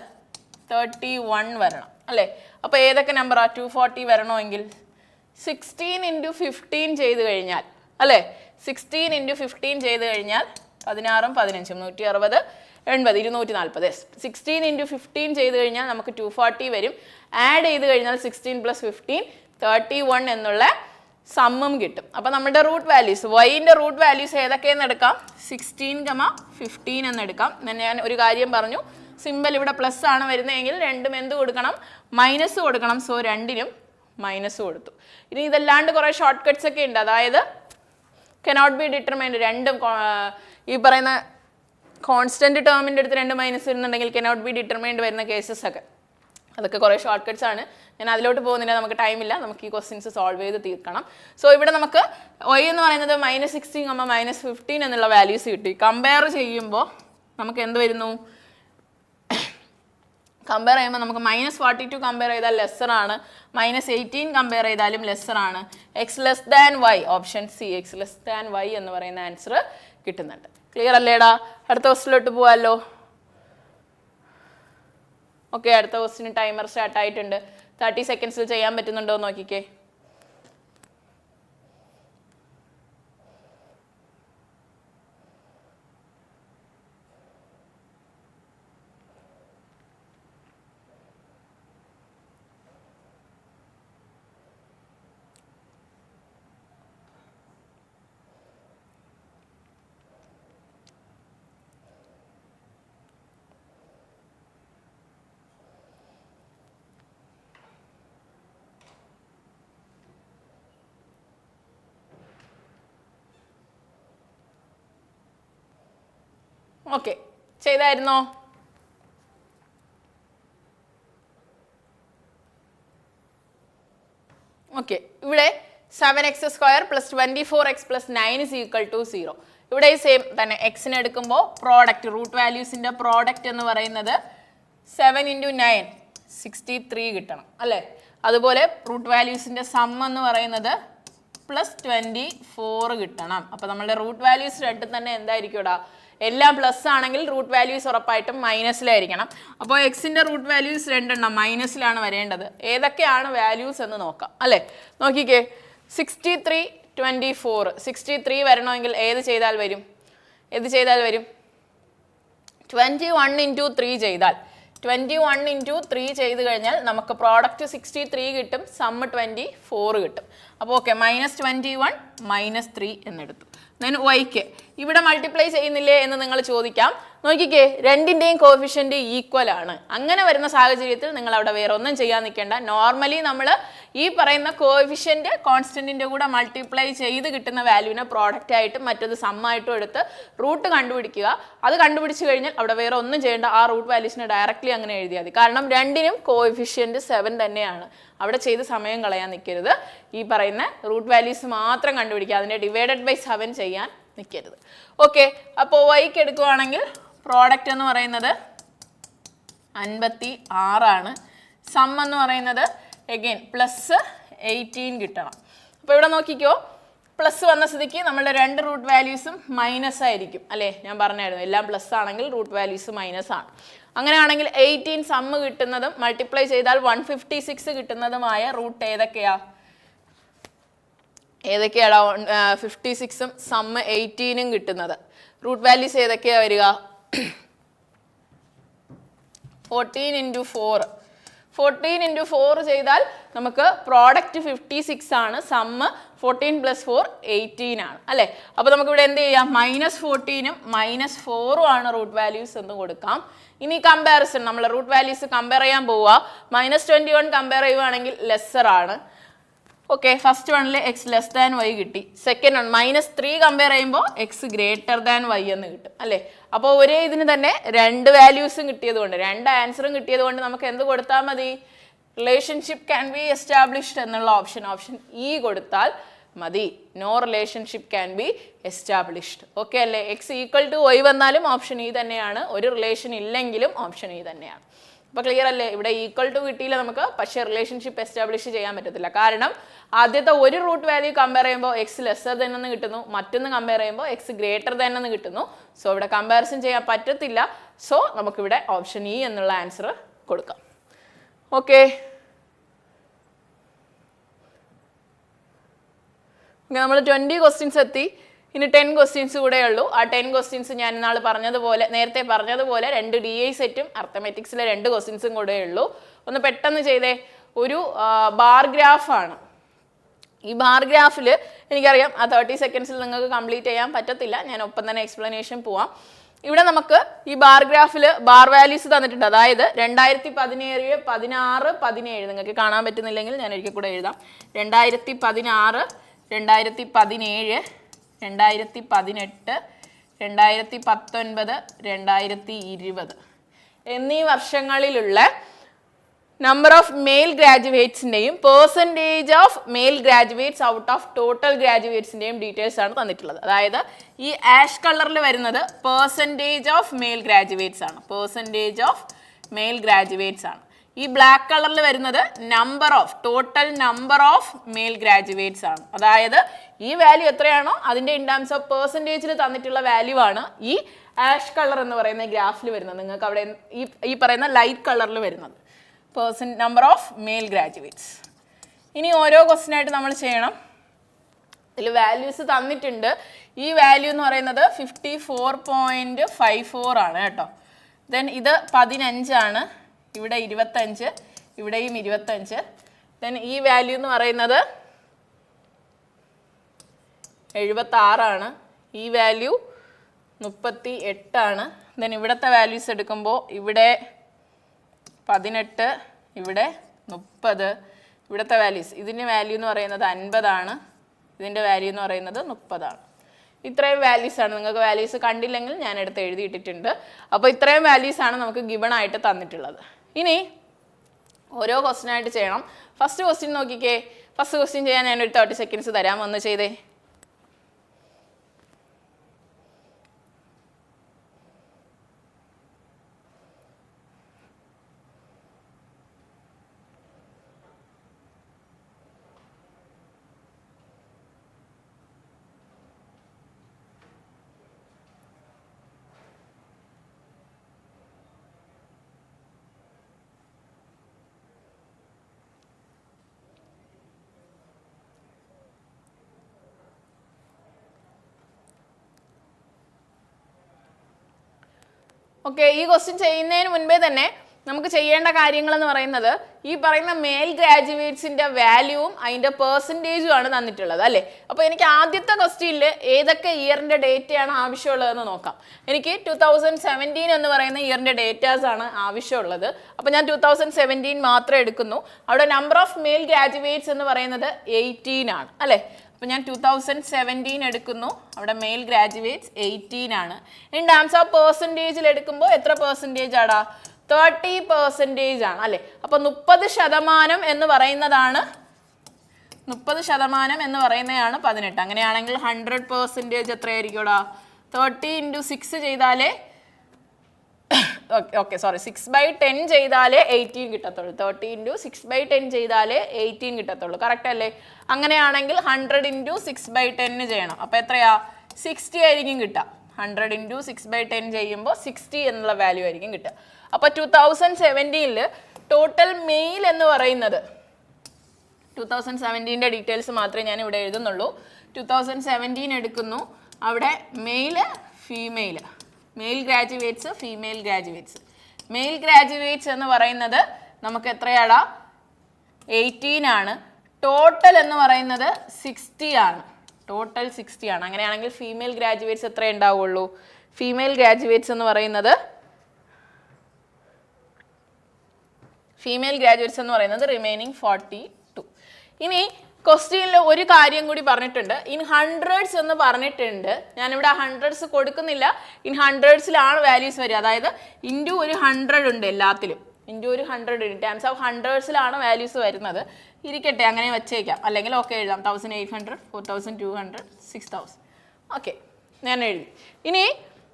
31 വരണം അല്ലേ? അപ്പോൾ ഏതൊക്കെ നമ്പറാണ് 240 വരണമെങ്കിൽ 16 × 15 ചെയ്ത് കഴിഞ്ഞാൽ അല്ലേ? 16 × 15 ചെയ്ത് കഴിഞ്ഞാൽ 16ഉം 15ഉം 160, 80, 240. 16 × 15 ചെയ്ത് കഴിഞ്ഞാൽ നമുക്ക് 240 വരും. ആഡ് ചെയ്ത് കഴിഞ്ഞാൽ 16 + 15 31 എന്നുള്ള സമ്മും കിട്ടും. അപ്പോൾ നമ്മുടെ റൂട്ട് വാല്യൂസ്, വൈൻ്റെ റൂട്ട് വാല്യൂസ് ഏതൊക്കെയെന്ന് എടുക്കാം? 16,15 എന്നെടുക്കാം. ഞാൻ ഒരു കാര്യം പറഞ്ഞു, സിമ്പിൾ ഇവിടെ പ്ലസ് ആണ് വരുന്നതെങ്കിൽ രണ്ടും എന്ത് കൊടുക്കണം? മൈനസ് കൊടുക്കണം. സോ രണ്ടിനും മൈനസ് കൊടുത്തു. ഇനി ഇതല്ലാണ്ട് കുറേ ഷോർട്ട് കട്ട്സ് ഒക്കെ ഉണ്ട്. അതായത് കനോട്ട് ബി ഡിറ്റർമൈൻഡ്, രണ്ടും ഈ പറയുന്ന കോൺസ്റ്റന്റ് ടേമിൻ്റെ അടുത്ത് 2 മൈനസ് വരുന്നുണ്ടെങ്കിൽ കനോട്ട് ബി ഡിറ്റർമൈൻഡ് വരുന്ന കേസസ് ഒക്കെ, അതൊക്കെ കുറേ ഷോർട്ട് കട്ട്സ് ആണ്. ഞാൻ അതിലോട്ട് പോകുന്നില്ല, നമുക്ക് ടൈമില്ല, നമുക്ക് ഈ ക്വസ്റ്റ്യൻസ് സോൾവ് ചെയ്ത് തീർക്കണം. സോ ഇവിടെ നമുക്ക് y എന്ന് പറയുന്നത് -16, -15 എന്നുള്ള വാല്യൂസ് കിട്ടി. കമ്പയർ ചെയ്യുമ്പോൾ നമുക്ക് എന്ത് വരുന്നു? കമ്പയർ ചെയ്യുമ്പോൾ നമുക്ക് -42 കമ്പയർ ചെയ്താൽ ലെസ്സർ ആണ്, -18 കമ്പയർ ചെയ്താലും ലെസ്സർ ആണ്. X less than Y, option C X less than Y എന്ന് പറയുന്ന ആൻസർ കിട്ടുന്നുണ്ട്. ക്ലിയർ അല്ലേടാ? അടുത്ത ക്വസ്റ്റിലോട്ട് പോവാമല്ലോ. ഓക്കെ, അടുത്ത ക്വസ്റ്റിന് ടൈമർ സ്റ്റാർട്ട് ആയിട്ടുണ്ട്. 30 സെക്കൻഡ്സിൽ ചെയ്യാൻ പറ്റുന്നുണ്ടോ എന്ന് നോക്കിക്കേ. ഓക്കെ, ചെയ്തായിരുന്നോ? ഓക്കെ, ഇവിടെ 7x² + 24x + 9 = 0. ഇവിടെ സെയിം തന്നെ എക്സിന് എടുക്കുമ്പോൾ പ്രോഡക്റ്റ്, റൂട്ട് വാല്യൂസിൻ്റെ പ്രോഡക്റ്റ് എന്ന് പറയുന്നത് 7 × 9 63 കിട്ടണം അല്ലേ? അതുപോലെ റൂട്ട് വാല്യൂസിൻ്റെ സം എന്ന് പറയുന്നത് +24 കിട്ടണം. അപ്പോൾ നമ്മളുടെ റൂട്ട് വാല്യൂസ് രണ്ടും തന്നെ എന്തായിരിക്കും? എല്ലാം പ്ലസ് ആണെങ്കിൽ റൂട്ട് വാല്യൂസ് ഉറപ്പായിട്ടും മൈനസിലായിരിക്കണം. അപ്പോൾ എക്സിൻ്റെ റൂട്ട് വാല്യൂസ് രണ്ടെണ്ണം മൈനസിലാണ് വരേണ്ടത്. ഏതൊക്കെയാണ് വാല്യൂസ് എന്ന് നോക്കാം അല്ലേ? നോക്കിക്കേ, 63, 24. 63 വരണമെങ്കിൽ ഏത് ചെയ്താൽ വരും? 21 × 3 ചെയ്താൽ, 21 × 3 ചെയ്ത് കഴിഞ്ഞാൽ നമുക്ക് പ്രോഡക്റ്റ് 63 കിട്ടും, സമ്മ് 24 കിട്ടും. അപ്പോൾ ഓക്കെ, -21 -3 എന്നെടുത്തു. ദെൻ വൈക്ക് ഇവിടെ മൾട്ടിപ്ലൈ ചെയ്യുന്നില്ലേ എന്ന് നിങ്ങൾ ചോദിക്കാം. നോക്കിക്കേ, രണ്ടിൻ്റെയും കോഫിഷ്യൻ്റ് ഈക്വൽ ആണ്. അങ്ങനെ വരുന്ന സാഹചര്യത്തിൽ നിങ്ങൾ അവിടെ വേറെ ഒന്നും ചെയ്യാൻ നിൽക്കേണ്ട. നോർമലി നമ്മൾ ഈ പറയുന്ന കോഫിഷ്യൻ്റ് കോൺസ്റ്റൻറ്റിൻ്റെ കൂടെ മൾട്ടിപ്ലൈ ചെയ്ത് കിട്ടുന്ന വാല്യൂവിനെ പ്രോഡക്റ്റ് ആയിട്ടും മറ്റത് സമ്മായിട്ടും എടുത്ത് റൂട്ട് കണ്ടുപിടിക്കുക. അത് കണ്ടുപിടിച്ച് കഴിഞ്ഞാൽ അവിടെ വേറെ ഒന്നും ചെയ്യേണ്ട, ആ റൂട്ട് വാല്യൂസിനെ ഡയറക്റ്റ്ലി അങ്ങനെ എഴുതിയാൽ മതി. കാരണം രണ്ടിനും കോഫിഷ്യൻ്റ് 7 തന്നെയാണ്. അവിടെ ചെയ്ത് സമയം കളയാൻ നിൽക്കരുത്. ഈ പറയുന്ന റൂട്ട് വാല്യൂസ് മാത്രം കണ്ടുപിടിക്കുക, അതിനെ /7 ചെയ്യാൻ നിൽക്കരുത്. ഓക്കെ, അപ്പോൾ വൈക്ക് എടുക്കുവാണെങ്കിൽ പ്രോഡക്റ്റ് എന്ന് പറയുന്നത് 56 ആണ്. സം എന്ന് പറയുന്നത് എഗെയിൻ +18 കിട്ടണം. അപ്പോൾ ഇവിടെ നോക്കിക്കോ, പ്ലസ് വന്ന സ്ഥിതിക്ക് നമ്മളുടെ രണ്ട് റൂട്ട് വാല്യൂസും മൈനസ് ആയിരിക്കും അല്ലേ? ഞാൻ പറഞ്ഞായിരുന്നു, എല്ലാം പ്ലസ് ആണെങ്കിൽ റൂട്ട് വാല്യൂസ് മൈനസ് ആണ്. അങ്ങനെയാണെങ്കിൽ 18 സമ്മ് കിട്ടുന്നതും മൾട്ടിപ്ലൈ ചെയ്താൽ 156 കിട്ടുന്നതുമായ റൂട്ട് ഏതൊക്കെയാണ്? 56ഉം സമ്മ് 18ഉം കിട്ടുന്നത് റൂട്ട് വാല്യൂസ് ഏതൊക്കെയാണ് വരിക? 14 × 4. 14 × 4 ചെയ്താൽ നമുക്ക് പ്രോഡക്റ്റ് 56 ആണ്, സമ്മ് 14 + 4 18 ആണ് അല്ലേ? അപ്പോൾ നമുക്ക് ഇവിടെ എന്ത് ചെയ്യാം? -14ഉം -4ഉം ആണ് റൂട്ട് വാല്യൂസ് എന്ന് കൊടുക്കാം. ഇനി കമ്പാരിസൺ, നമ്മൾ റൂട്ട് വാല്യൂസ് കമ്പയർ ചെയ്യാൻ പോവുക. -21 കമ്പയർ ചെയ്യുവാണെങ്കിൽ ലെസ്സർ ആണ്. ഓക്കെ, ഫസ്റ്റ് വണ്ണിൽ എക്സ് ലെസ് ദാൻ വൈ കിട്ടി. സെക്കൻഡ് വൺ -3 കമ്പയർ ചെയ്യുമ്പോൾ എക്സ് ഗ്രേറ്റർ ദാൻ വൈ എന്ന് കിട്ടും അല്ലേ? അപ്പോൾ ഒരേ ഇതിന് തന്നെ രണ്ട് വാല്യൂസും കിട്ടിയത് കൊണ്ട്, രണ്ട് ആൻസറും കിട്ടിയത് കൊണ്ട് നമുക്ക് എന്ത് കൊടുത്താൽ മതി? റിലേഷൻഷിപ്പ് ക്യാൻ ബി എസ്റ്റാബ്ലിഷ്ഡ് എന്നുള്ള ഓപ്ഷൻ ഇ കൊടുത്താൽ മതി. No relationship can be established. Okay അല്ലേ? എക്സ് = വൈ വന്നാലും ഓപ്ഷൻ ഇ തന്നെയാണ്, ഒരു റിലേഷൻ ഇല്ലെങ്കിലും ഓപ്ഷൻ ഇ തന്നെയാണ്. അപ്പോൾ ക്ലിയർ അല്ലേ? ഇവിടെ = കിട്ടിയില്ല നമുക്ക്, പക്ഷേ റിലേഷൻഷിപ്പ് എസ്റ്റാബ്ലിഷ് ചെയ്യാൻ പറ്റത്തില്ല. കാരണം ആദ്യത്തെ ഒരു റൂട്ട് വാല്യൂ കമ്പയർ ചെയ്യുമ്പോൾ എക്സ് ലെസ്സർ ദാൻ എന്ന് കിട്ടുന്നു, മറ്റൊന്ന് കമ്പയർ ചെയ്യുമ്പോൾ എക്സ് ഗ്രേറ്റർ ദാൻ എന്ന് കിട്ടുന്നു. സോ ഇവിടെ കമ്പാരിസൺ ചെയ്യാൻ പറ്റത്തില്ല. സോ നമുക്കിവിടെ ഓപ്ഷൻ ഇ എന്നുള്ള ആൻസർ കൊടുക്കാം. ഓക്കെ, നമ്മൾ 20 ക്വസ്റ്റ്യൻസ് എത്തി. ഇനി 10 ക്വസ്റ്റ്യൻസ് കൂടെ ഉള്ളൂ. ആ 10 ക്വസ്റ്റ്യൻസ് ഞാൻ നേരത്തെ പറഞ്ഞതുപോലെ 2 DI സെറ്റും അർത്ഥമെറ്റിക്സിലെ 2 ക്വസ്റ്റ്യൻസും കൂടെ ഉള്ളൂ. ഒന്ന് പെട്ടെന്ന് ചെയ്തേ. ഒരു ബാർ ഗ്രാഫാണ്. ഈ ബാർ ഗ്രാഫിൽ എനിക്കറിയാം ആ 30 സെക്കൻഡ്സിൽ നിങ്ങൾക്ക് കംപ്ലീറ്റ് ചെയ്യാൻ പറ്റത്തില്ല. ഞാൻ ഒപ്പം തന്നെ എക്സ്പ്ലനേഷൻ പോവാം. ഇവിടെ നമുക്ക് ഈ ബാർ ഗ്രാഫിൽ ബാർ വാല്യൂസ് തന്നിട്ടുണ്ട്. അതായത് 2017, 16, 17 നിങ്ങൾക്ക് കാണാൻ പറ്റുന്നില്ലെങ്കിൽ ഞാൻ ഒരിക്കൽ കൂടെ എഴുതാം. 2016, 2017, 2018, 2019, 2020 എന്നീ വർഷങ്ങളിലുള്ള നമ്പർ ഓഫ് മെയിൽ ഗ്രാജുവേറ്റ്സിൻ്റെയും percentage of male graduates out of total ഗ്രാജുവേറ്റ്സിൻ്റെയും ഡീറ്റെയിൽസ് ആണ് തന്നിട്ടുള്ളത്. അതായത് ഈ ആഷ് കളറിൽ വരുന്നത് പെർസെൻറ്റേജ് ഓഫ് മെയിൽ ഗ്രാജുവേറ്റ്സ് ആണ്, പെർസെൻറ്റേജ് ഓഫ് മെയിൽ ഗ്രാജുവേറ്റ്സ് ആണ്. ഈ ബ്ലാക്ക് കളറിൽ വരുന്നത് total number of male graduates ആണ്. അതായത് ഈ വാല്യൂ എത്രയാണോ അതിൻ്റെ ഇൻ ടേംസ് ഓഫ് പെർസെൻറ്റേജിൽ തന്നിട്ടുള്ള വാല്യൂ ആണ് ഈ ആഷ് കളർ എന്ന് പറയുന്ന ഗ്രാഫിൽ വരുന്നത്. നിങ്ങൾക്ക് അവിടെ ഈ പറയുന്ന ലൈറ്റ് കളറിൽ വരുന്നത് നമ്പർ ഓഫ് മെയിൽ ഗ്രാജുവേറ്റ്സ്. ഇനി ഓരോ ക്വസ്റ്റ്യൻ ആയിട്ട് നമ്മൾ ചെയ്യണം. ഇതിൽ വാല്യൂസ് തന്നിട്ടുണ്ട്. ഈ വാല്യൂ എന്ന് പറയുന്നത് 54.54 ആണ് കേട്ടോ. ദെൻ ഇത് 15 ആണ്, ഇവിടെ 25, ഇവിടെയും 25. ദെൻ ഈ വാല്യൂ എന്ന് പറയുന്നത് 76 ആണ്, ഈ വാല്യൂ 38 ആണ്. ദെൻ ഇവിടുത്തെ വാല്യൂസ് എടുക്കുമ്പോൾ ഇവിടെ 18, ഇവിടെ 30, ഇവിടുത്തെ വാല്യൂസ് ഇതിൻ്റെ വാല്യൂ എന്ന് പറയുന്നത് 50 ആണ്, ഇതിൻ്റെ വാല്യൂ എന്ന് പറയുന്നത് 30 ആണ്. ഇത്രയും വാല്യൂസ് ആണ്. നിങ്ങൾക്ക് വാല്യൂസ് കണ്ടില്ലെങ്കിൽ ഞാൻ എടുത്ത് എഴുതിയിട്ടിട്ടുണ്ട്. അപ്പോൾ ഇത്രയും വാല്യൂസ് ആണ് നമുക്ക് ഗിവൺ ആയിട്ട് തന്നിട്ടുള്ളത്. ഇനി ഓരോ ക്വസ്റ്റ്യൻ ആയിട്ട് ചെയ്യണം. ഫസ്റ്റ് ക്വസ്റ്റ്യൻ നോക്കിക്കേ. ഫസ്റ്റ് ക്വസ്റ്റ്യൻ ചെയ്യാൻ ഞാനൊരു 30 സെക്കൻഡ്സ് തരാം, ഒന്ന് ചെയ്തേ. ഓക്കെ, ഈ ക്വസ്റ്റ്യൻ ചെയ്യുന്നതിന് മുൻപേ തന്നെ നമുക്ക് ചെയ്യേണ്ട കാര്യങ്ങൾ എന്ന് പറയുന്നത് ഈ പറയുന്ന മെയിൽ ഗ്രാജുവേറ്റ്സിന്റെ വാല്യൂവും അതിന്റെ പെർസെൻറ്റേജും ആണ് തന്നിട്ടുള്ളത് അല്ലേ. അപ്പോൾ എനിക്ക് ആദ്യത്തെ ക്വസ്റ്റ്യനിൽ ഏതൊക്കെ ഇയറിന്റെ ഡേറ്റയാണ് ആവശ്യമുള്ളതെന്ന് നോക്കാം. എനിക്ക് 2017 എന്ന് പറയുന്ന ഇയറിന്റെ ഡേറ്റാസ് ആണ് ആവശ്യമുള്ളത്. അപ്പോൾ ഞാൻ 2017 മാത്രം എടുക്കുന്നു. അവിടെ നമ്പർ ഓഫ് മെയിൽ ഗ്രാജുവേറ്റ്സ് എന്ന് പറയുന്നത് 18 ആണ് അല്ലേ. അപ്പോൾ ഞാൻ 2017 എടുക്കുന്നു. അവിടെ മെയിൽ ഗ്രാജുവേറ്റ്സ് 18 ആണ്. ഇൻ ടേംസ് ഓഫ് പെർസെൻറ്റേജിൽ എടുക്കുമ്പോൾ എത്ര പെർസെൻറ്റേജ് ആടാ? 30% ആണ് അല്ലേ. അപ്പോൾ 30% എന്ന് പറയുന്നതാണ് 18. അങ്ങനെയാണെങ്കിൽ 100% എത്രയായിരിക്കുംടാ? 30 × 6 ചെയ്താലേ 6/10 ചെയ്താലേ 18 കിട്ടത്തുള്ളൂ. 30 × 6/10 ചെയ്താലേ 18 കിട്ടത്തുള്ളൂ. കറക്റ്റ് അല്ലേ? അങ്ങനെയാണെങ്കിൽ 100 × 6/10 ചെയ്യണം. അപ്പോൾ എത്രയാ? 60 ആയിരിക്കും കിട്ടുക. 100 × 6/10 ചെയ്യുമ്പോൾ 60 എന്നുള്ള വാല്യൂ ആയിരിക്കും കിട്ടുക. അപ്പോൾ 2017 ടോട്ടൽ മെയിൽ എന്ന് പറയുന്നത് 2017 ഡീറ്റെയിൽസ് മാത്രമേ ഞാൻ ഇവിടെ എഴുതുന്നുള്ളൂ. 2017 എടുക്കുന്നു. അവിടെ male, female, male graduates, female graduates. Male graduates എന്ന് പറയുന്നത് നമുക്ക് എത്രയാടാ? 18 ആണ്. ടോട്ടൽ എന്ന് പറയുന്നത് 60 ആണ്. ടോട്ടൽ 60 ആണ്. അങ്ങനെയാണെങ്കിൽ ഫീമെയിൽ ഗ്രാജുവേറ്റ്സ് എത്ര ഉണ്ടാവുള്ളൂ? ഫീമെയിൽ ഗ്രാജുവേറ്റ്സ് എന്ന് പറയുന്നത് റിമൈനിങ് 42. ഇനി ക്വസ്റ്റ്യനിൽ ഒരു കാര്യം കൂടി പറഞ്ഞിട്ടുണ്ട്. ഇൻ ഹൺഡ്രഡ്സ് എന്ന് പറഞ്ഞിട്ടുണ്ട്. ഞാനിവിടെ ഹൺഡ്രഡ്സ് കൊടുക്കുന്നില്ല. ഇൻ ഹൺഡ്രഡ്സിലാണ് വാല്യൂസ് വരിക. അതായത് ഇൻറ്റു ഒരു 100 ഉണ്ട് എല്ലാത്തിലും. ഇൻറ്റു ഒരു 100 ഇൻ ടേംസ് ഓഫ് ഹൺഡ്രഡ്സിലാണ് വാല്യൂസ് വരുന്നത്. ഇരിക്കട്ടെ, അങ്ങനെ വെച്ചേക്കാം. അല്ലെങ്കിൽ ഓക്കെ എഴുതാം. 1800, 4200, 6000. ഓക്കെ, ഞാൻ എഴുതി. ഇനി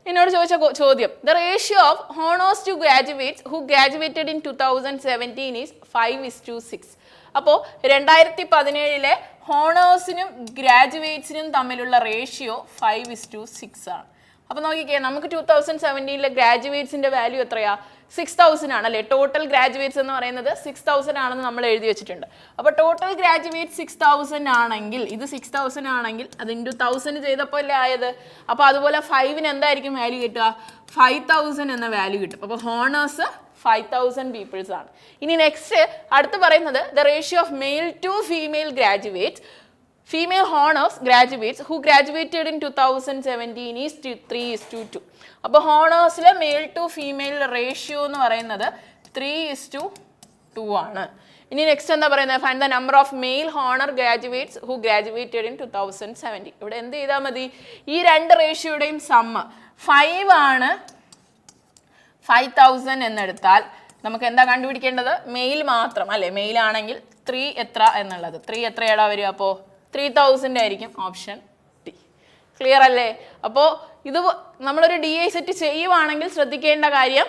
എന്നോട് ചോദിച്ച ചോദ്യം, the ratio of honours to graduates who graduated in 2017 is 5:6. അപ്പോൾ 2017 ഹോണേഴ്സിനും ഗ്രാജുവേറ്റ്സിനും തമ്മിലുള്ള റേഷ്യോ 5:6 ആണ്. അപ്പോൾ നോക്കിക്കേ, നമുക്ക് 2017 ഗ്രാജുവേറ്റ്സിൻ്റെ വാല്യൂ എത്രയാ? 6000 ആണ് അല്ലേ. ടോട്ടൽ ഗ്രാജുവേറ്റ്സ് എന്ന് പറയുന്നത് 6000 ആണെന്ന് നമ്മൾ എഴുതി വെച്ചിട്ടുണ്ട്. അപ്പോൾ ടോട്ടൽ ഗ്രാജുവേറ്റ് 6000 ആണെങ്കിൽ, ഇത് 6000 ആണെങ്കിൽ അത് ഇൻറ്റു 1000 ചെയ്തപ്പോൾ അല്ലേ ആയത്. അപ്പോൾ അതുപോലെ 5-ന് എന്തായിരിക്കും വാല്യൂ കിട്ടുക? 5000 എന്ന വാല്യൂ കിട്ടും. അപ്പോൾ ഹോണേഴ്സ് 5000 പീപ്പിൾസ് ആണ്. ഇനി നെക്സ്റ്റ് അടുത്ത് പറയുന്നത് the ratio of male to female graduates Female honors graduates who graduated in 2017 is 3:2. അപ്പോൾ ഹോണേഴ്സിലെ മെയിൽ ടു ഫീമെയിൽ റേഷ്യോ എന്ന് പറയുന്നത് 3:2 ആണ്. ഇനി നെക്സ്റ്റ് എന്താ പറയുന്നത്? Find the number of mail honour graduates who graduated in 2017. ഇവിടെ എന്ത് ചെയ്താൽ മതി? ഈ രണ്ട് റേഷ്യോയുടെയും സമ്മ് 5 ആണ്. 5000 എന്നെടുത്താൽ നമുക്ക് എന്താ കണ്ടുപിടിക്കേണ്ടത്? മെയിൽ മാത്രം അല്ലേ? മെയിൽ ആണെങ്കിൽ 3 എത്ര എന്നുള്ളത്. 3 എത്രയാടാ വരിക? അപ്പോൾ 3000 ആയിരിക്കും. Option D. ക്ലിയർ അല്ലേ? അപ്പോൾ ഇത് നമ്മളൊരു DI സെറ്റ് ചെയ്യുവാണെങ്കിൽ ശ്രദ്ധിക്കേണ്ട കാര്യം,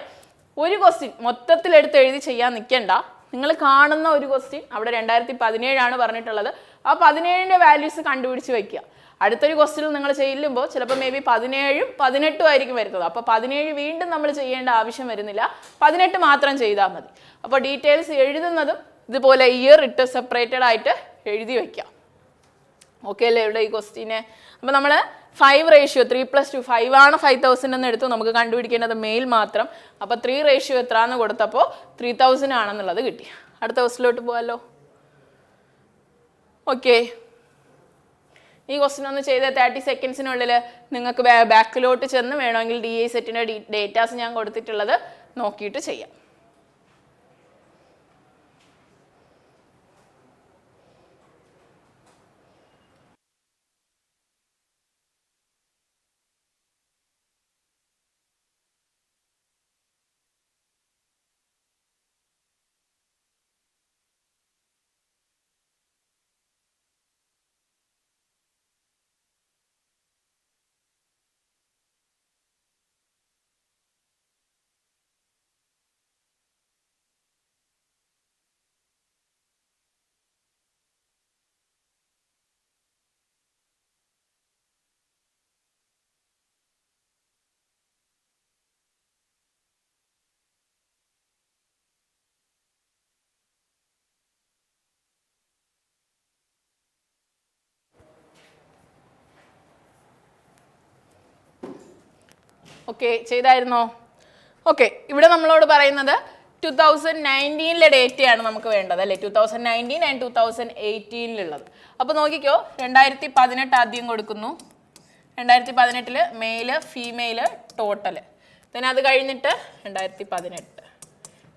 ഒരു ക്വസ്റ്റ്യൻ മൊത്തത്തിലെടുത്ത് എഴുതി ചെയ്യാൻ നിൽക്കണ്ട. നിങ്ങൾ കാണുന്ന ഒരു ക്വസ്റ്റ്യൻ അവിടെ 2017 ആണ് പറഞ്ഞിട്ടുള്ളത്. ആ 17ന്റെ വാല്യൂസ് കണ്ടുപിടിച്ച് വയ്ക്കുക. അടുത്തൊരു ക്വസ്റ്റ്യൻ നിങ്ങൾ ചെല്ലുമ്പോൾ ചിലപ്പോൾ മേ ബി 17ഉം 18ഉം ആയിരിക്കും വരുന്നത്. അപ്പോൾ 17 വീണ്ടും നമ്മൾ ചെയ്യേണ്ട ആവശ്യം വരുന്നില്ല. 18 മാത്രം ചെയ്താൽ മതി. അപ്പോൾ ഡീറ്റെയിൽസ് എഴുതുന്നതും ഇതുപോലെ ഇയർ ഇട്ട് സെപ്പറേറ്റഡ് ആയിട്ട് എഴുതി വയ്ക്കാം. ഓക്കെ അല്ലേ ഇവിടെ ഈ ക്വസ്റ്റ്യനെ? അപ്പോൾ നമ്മൾ 5 റേഷ്യോ 3+2 5 ആണ്. 5000 എന്ന് എടുത്തു. നമുക്ക് കണ്ടുപിടിക്കേണ്ടത് മെയിൽ മാത്രം. അപ്പോൾ 3 റേഷ്യോ എത്ര എന്ന് കൊടുത്തപ്പോൾ 3000 ആണെന്നുള്ളത് കിട്ടി. അടുത്ത ക്വസ്റ്റിലോട്ട് പോകാമല്ലോ. ഓക്കെ, ഈ ക്വസ്റ്റ്യൻ ഒന്ന് ചെയ്ത് 30 സെക്കൻഡ്സിനുള്ളിൽ നിങ്ങൾക്ക് ബാക്കിലോട്ട് ചെന്ന് വേണമെങ്കിൽ DI സെറ്റിൻ്റെ ഡേറ്റാസ് ഞാൻ കൊടുത്തിട്ടുള്ളത് നോക്കിയിട്ട് ചെയ്യാം. ഓക്കെ, ചെയ്തായിരുന്നോ? ഓക്കെ, ഇവിടെ നമ്മളോട് പറയുന്നത് 2019 ഡേറ്റയാണ് നമുക്ക് വേണ്ടത് അല്ലേ? 2019 ആൻഡ് 2018 അപ്പോൾ നോക്കിക്കോ, 2018 ആദ്യം കൊടുക്കുന്നു. 2018 മെയില് ഫീമെയില് ടോട്ടല്. പിന്നെ അത് കഴിഞ്ഞിട്ട് 2018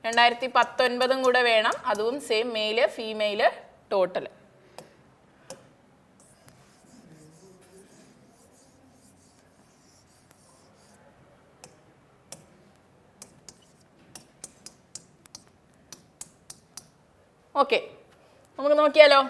2019 കൂടെ വേണം. അതും same mail female total. Okay, നമുക്ക് നോക്കിയാലോ.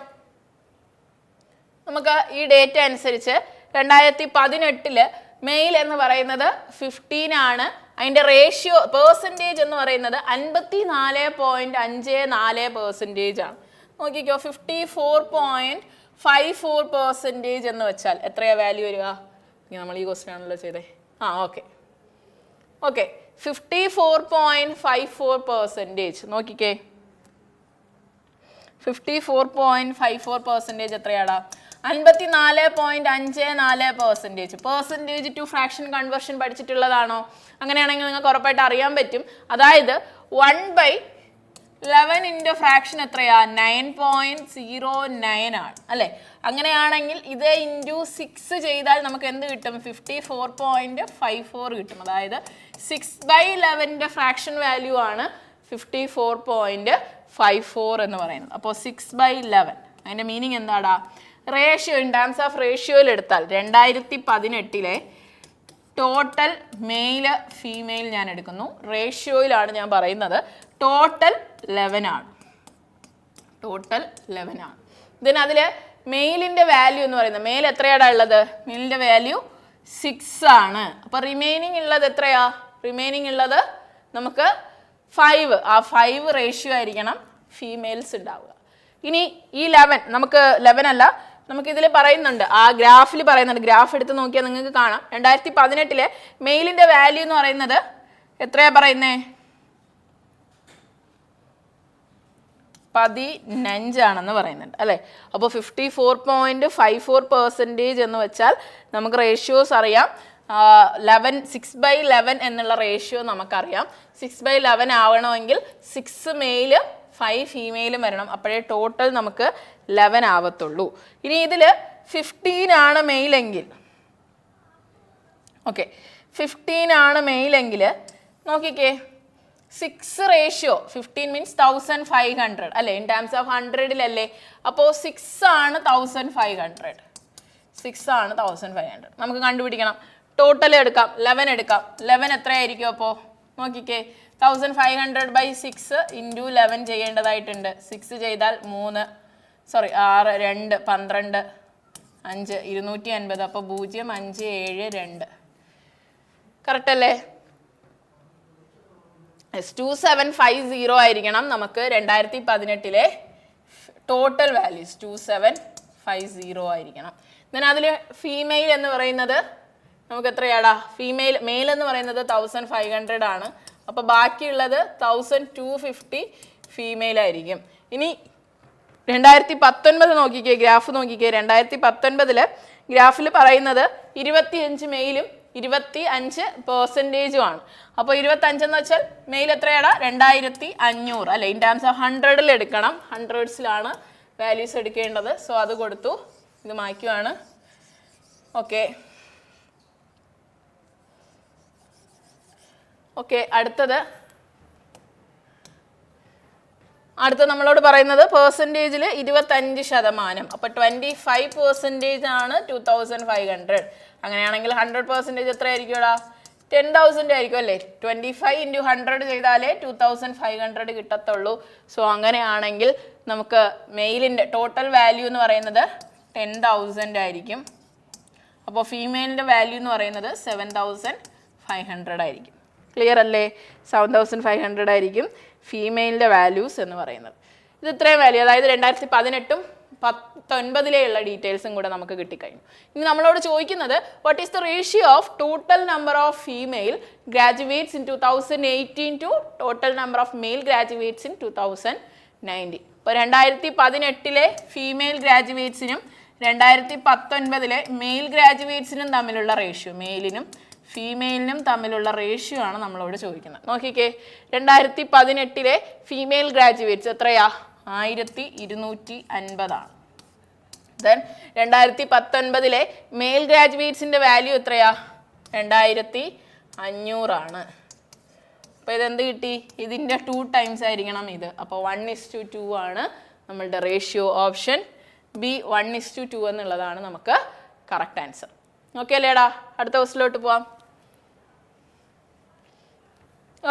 നമുക്ക് ഈ ഡേറ്റ അനുസരിച്ച് 2018 മെയിൽ എന്ന് പറയുന്നത് 15 ആണ്. അതിൻ്റെ റേഷ്യോ പെർസെൻറ്റേജ് എന്ന് പറയുന്നത് 54.54% ആണ്. നോക്കിക്കോ, 54.54% എന്ന് വെച്ചാൽ എത്രയാ വാല്യൂ വരിക? നമ്മൾ ഈ ക്വസ്റ്റ്യൻ ആണല്ലോ ചെയ്തേ. ഓക്കെ 54.54%. നോക്കിക്കേ, 54.54% എത്രയാടാ? 54.54%. പെർസെൻറ്റേജ് ടു ഫ്രാക്ഷൻ കൺവേർഷൻ പഠിച്ചിട്ടുള്ളതാണോ? അങ്ങനെയാണെങ്കിൽ നിങ്ങൾക്ക് ഉറപ്പായിട്ട് അറിയാൻ പറ്റും. അതായത് 1/11 ഫ്രാക്ഷൻ എത്രയാ? 9.09 ആണ് അല്ലേ? അങ്ങനെയാണെങ്കിൽ ഇത് ഇൻറ്റു 6 ചെയ്താൽ നമുക്ക് എന്ത് കിട്ടും? 54.54 കിട്ടും. അതായത് 6/11 ഫ്രാക്ഷൻ വാല്യൂ ആണ് 54.54 എന്ന് പറയുന്നത്. അപ്പോൾ 6/11 അതിൻ്റെ മീനിങ് എന്താടാ? റേഷ്യോ ഇൻ ടേംസ് ഓഫ് റേഷ്യോയിൽ എടുത്താൽ 2018 ടോട്ടൽ മെയില് ഫീമെയിൽ ഞാൻ എടുക്കുന്നു. റേഷ്യോയിലാണ് ഞാൻ പറയുന്നത്. ടോട്ടൽ 11 ആണ്. ഇതിന് അതിൽ മെയിലിൻ്റെ വാല്യൂ എന്ന് പറയുന്നത്, മെയിൽ എത്രയാടാ ഉള്ളത്? മെയിലിൻ്റെ വാല്യൂ 6 ആണ്. അപ്പോൾ റിമൈനിങ് ഉള്ളത് എത്രയാ? റിമൈനിങ് ഉള്ളത് നമുക്ക് 5. ആ 5 റേഷ്യോ ആയിരിക്കണം ഫീമെയിൽസ് ഉണ്ടാവുക. ഇനി ഈ 11 നമുക്ക് 11 അല്ല, നമുക്കിതിൽ പറയുന്നുണ്ട്, ആ ഗ്രാഫിൽ പറയുന്നുണ്ട്. ഗ്രാഫ് എടുത്ത് നോക്കിയാൽ നിങ്ങൾക്ക് കാണാം 2018 മെയിലിൻ്റെ വാല്യൂ എന്ന് പറയുന്നത് എത്രയാ പറയുന്നേ? 15 ആണെന്ന് പറയുന്നുണ്ട് അല്ലേ? അപ്പോൾ 54.54% എന്ന് വെച്ചാൽ നമുക്ക് റേഷ്യോസ് അറിയാം. 6/11 എന്നുള്ള റേഷ്യോ നമുക്കറിയാം. 6/11 ആവണമെങ്കിൽ 6 മെയില് 5 ഫീമെയിലും വരണം. അപ്പോഴേ ടോട്ടൽ നമുക്ക് 11 ആവത്തുള്ളൂ. ഇനി ഇതിൽ 15 ആണ് മെയിലെങ്കിൽ, ഓക്കെ 15 ആണ് മെയിലെങ്കിൽ നോക്കിക്കേ 6 15 മീൻസ് 1500 അല്ലേ, ഇൻ ടേംസ് ഓഫ് 100-ലല്ലേ. അപ്പോൾ 6 ആണ് 1500, 6 ആണ് 1500. നമുക്ക് കണ്ടുപിടിക്കണം. ടോട്ടൽ എടുക്കാം, 11 എടുക്കാം. 11 എത്രയായിരിക്കും? അപ്പോൾ നോക്കിക്കേ 1500/6 ഇൻറ്റു 11 ചെയ്യേണ്ടതായിട്ടുണ്ട്. 6 ചെയ്താൽ 3 2 12 5 250. അപ്പോൾ 0572 കറക്റ്റ് അല്ലേ? 2750 ആയിരിക്കണം നമുക്ക് 2018-ലെ ടോട്ടൽ വാല്യൂസ്. 2750 ആയിരിക്കണം. then അതിൽ ഫീമെയിൽ എന്ന് പറയുന്നത് നമുക്ക് എത്രയാടാ? മെയിൽ എന്ന് പറയുന്നത് 1500 ആണ്. അപ്പോൾ ബാക്കിയുള്ളത് 1250 ഫീമെയിൽ ആയിരിക്കും. ഇനി 2019 നോക്കിക്കേ, ഗ്രാഫ് നോക്കിക്കേ. 2019 ഗ്രാഫിൽ പറയുന്നത് 25 മെയിലും 25% ആണ്. അപ്പോൾ 25 എന്ന് വെച്ചാൽ മെയിൽ എത്രയാടാ? 2500 അല്ലേ, ഇൻ ടേംസ് ഓഫ് 100-ൽ എടുക്കണം. 100-ലാണ് വാല്യൂസ് എടുക്കേണ്ടത്. സോ അത് കൊടുത്തു, ഇത് മായ്ക്കുവാണ്. ഓക്കെ ഓക്കെ അടുത്തത് നമ്മളോട് പറയുന്നത് പെർസെൻറ്റേജിൽ 25%. അപ്പോൾ 25% ആണ് 2500. അങ്ങനെയാണെങ്കിൽ 100% എത്രയായിരിക്കുമടാ? 10,000 ആയിരിക്കും അല്ലേ. 25 × 100 ചെയ്താലേ 2500 കിട്ടത്തുള്ളൂ. സോ അങ്ങനെയാണെങ്കിൽ നമുക്ക് മെയിലിൻ്റെ ടോട്ടൽ വാല്യൂ എന്ന് പറയുന്നത് 10,000 ആയിരിക്കും. അപ്പോൾ ഫീമെയിലിൻ്റെ വാല്യൂ എന്ന് പറയുന്നത് 7,500 ആയിരിക്കും. ക്ലിയർ അല്ലേ? 7,500 ആയിരിക്കും ഫീമെയിലിൻ്റെ വാല്യൂസ് എന്ന് പറയുന്നത്. ഇത് ഇത്രയും വാല്യൂ, അതായത് 2018-ഉം 2019-ലെയുള്ള ഡീറ്റെയിൽസും കൂടെ നമുക്ക് കിട്ടിക്കഴിഞ്ഞു. ഇനി നമ്മളോട് ചോദിക്കുന്നത് what is the ratio of total number of female graduates in 2018 to total number of male graduates in 2019. ഇപ്പോൾ 2018-ലെ ഫീമെയിൽ ഗ്രാജുവേറ്റ്സിനും 2019-ലെ മെയിൽ ഗ്രാജുവേറ്റ്സിനും തമ്മിലുള്ള റേഷ്യോ, മെയിലിനും ഫീമെയിലിനും തമ്മിലുള്ള റേഷ്യോ ആണ് നമ്മളോട് ചോദിക്കുന്നത്. നോക്കിക്കേ, 2018-ലെ ഫീമെയിൽ ഗ്രാജുവേറ്റ്സ് എത്രയാ? 1250 ആണ്. ദെൻ 2019-ലെ മെയിൽ ഗ്രാജുവേറ്റ്സിൻ്റെ വാല്യൂ എത്രയാ? 2500 ആണ്. അപ്പോൾ ഇതെന്ത് കിട്ടി? ഇതിൻ്റെ 2 ടൈംസ് ആയിരിക്കണം ഇത്. അപ്പോൾ 1:2 ആണ് നമ്മളുടെ റേഷ്യോ. ഓപ്ഷൻ ബി 1:2 എന്നുള്ളതാണ് നമുക്ക് കറക്റ്റ് ആൻസർ. ഓക്കെ അല്ലേടാ? അടുത്ത ക്വസ്റ്റിലോട്ട് പോവാം.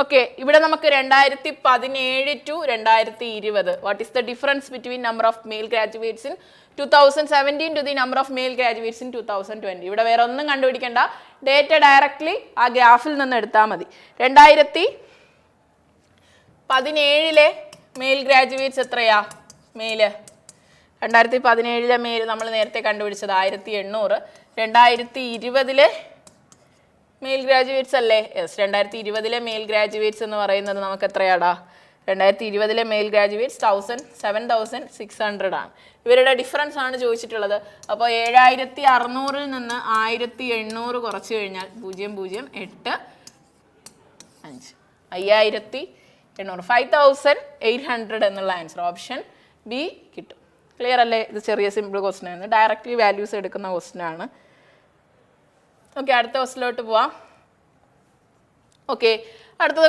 ഓക്കെ, ഇവിടെ നമുക്ക് 2017 to 2020 what is the difference between number of male graduates in 2017 to the number of male graduates in 2020. ഇവിടെ വേറെ ഒന്നും കണ്ടുപിടിക്കേണ്ട, ഡേറ്റ ഡയറക്ട്ലി ആ ഗ്രാഫിൽ നിന്ന് എടുത്താൽ മതി. 2017-ലെ മെയിൽ ഗ്രാജുവേറ്റ്സ് എത്രയാ? മെയില് 2017-ലെ മെയിൽ നമ്മൾ നേരത്തെ കണ്ടുപിടിച്ചത് 1800. 2020-ലെ മെയിൽ ഗ്രാജുവേറ്റ്സ് അല്ലേ? യെസ്, 2020-ലെ മെയിൽ ഗ്രാജുവേറ്റ്സ് എന്ന് പറയുന്നത് നമുക്ക് എത്രയാടാ? 2020-ലെ മെയിൽ ഗ്രാജുവേറ്റ്സ് 7,600 ആണ്. ഇവരുടെ ഡിഫറൻസ് ആണ് ചോദിച്ചിട്ടുള്ളത്. അപ്പോൾ 7,600-ൽ നിന്ന് 1,800 കുറച്ച് കഴിഞ്ഞാൽ 0,085 5,800 5,800 എന്നുള്ള ആൻസർ ഓപ്ഷൻ ബി കിട്ടും. ക്ലിയർ അല്ലേ? ഇത് ചെറിയ സിമ്പിൾ ക്വസ്റ്റ്യൻ ആണ്, ഡയറക്റ്റ്ലി വാല്യൂസ് എടുക്കുന്ന ക്വസ്റ്റ്യൻ ആണ്. ഓക്കെ, അടുത്ത ക്വസ്റ്റിലോട്ട് പോവാം. ഓക്കെ, അടുത്തത്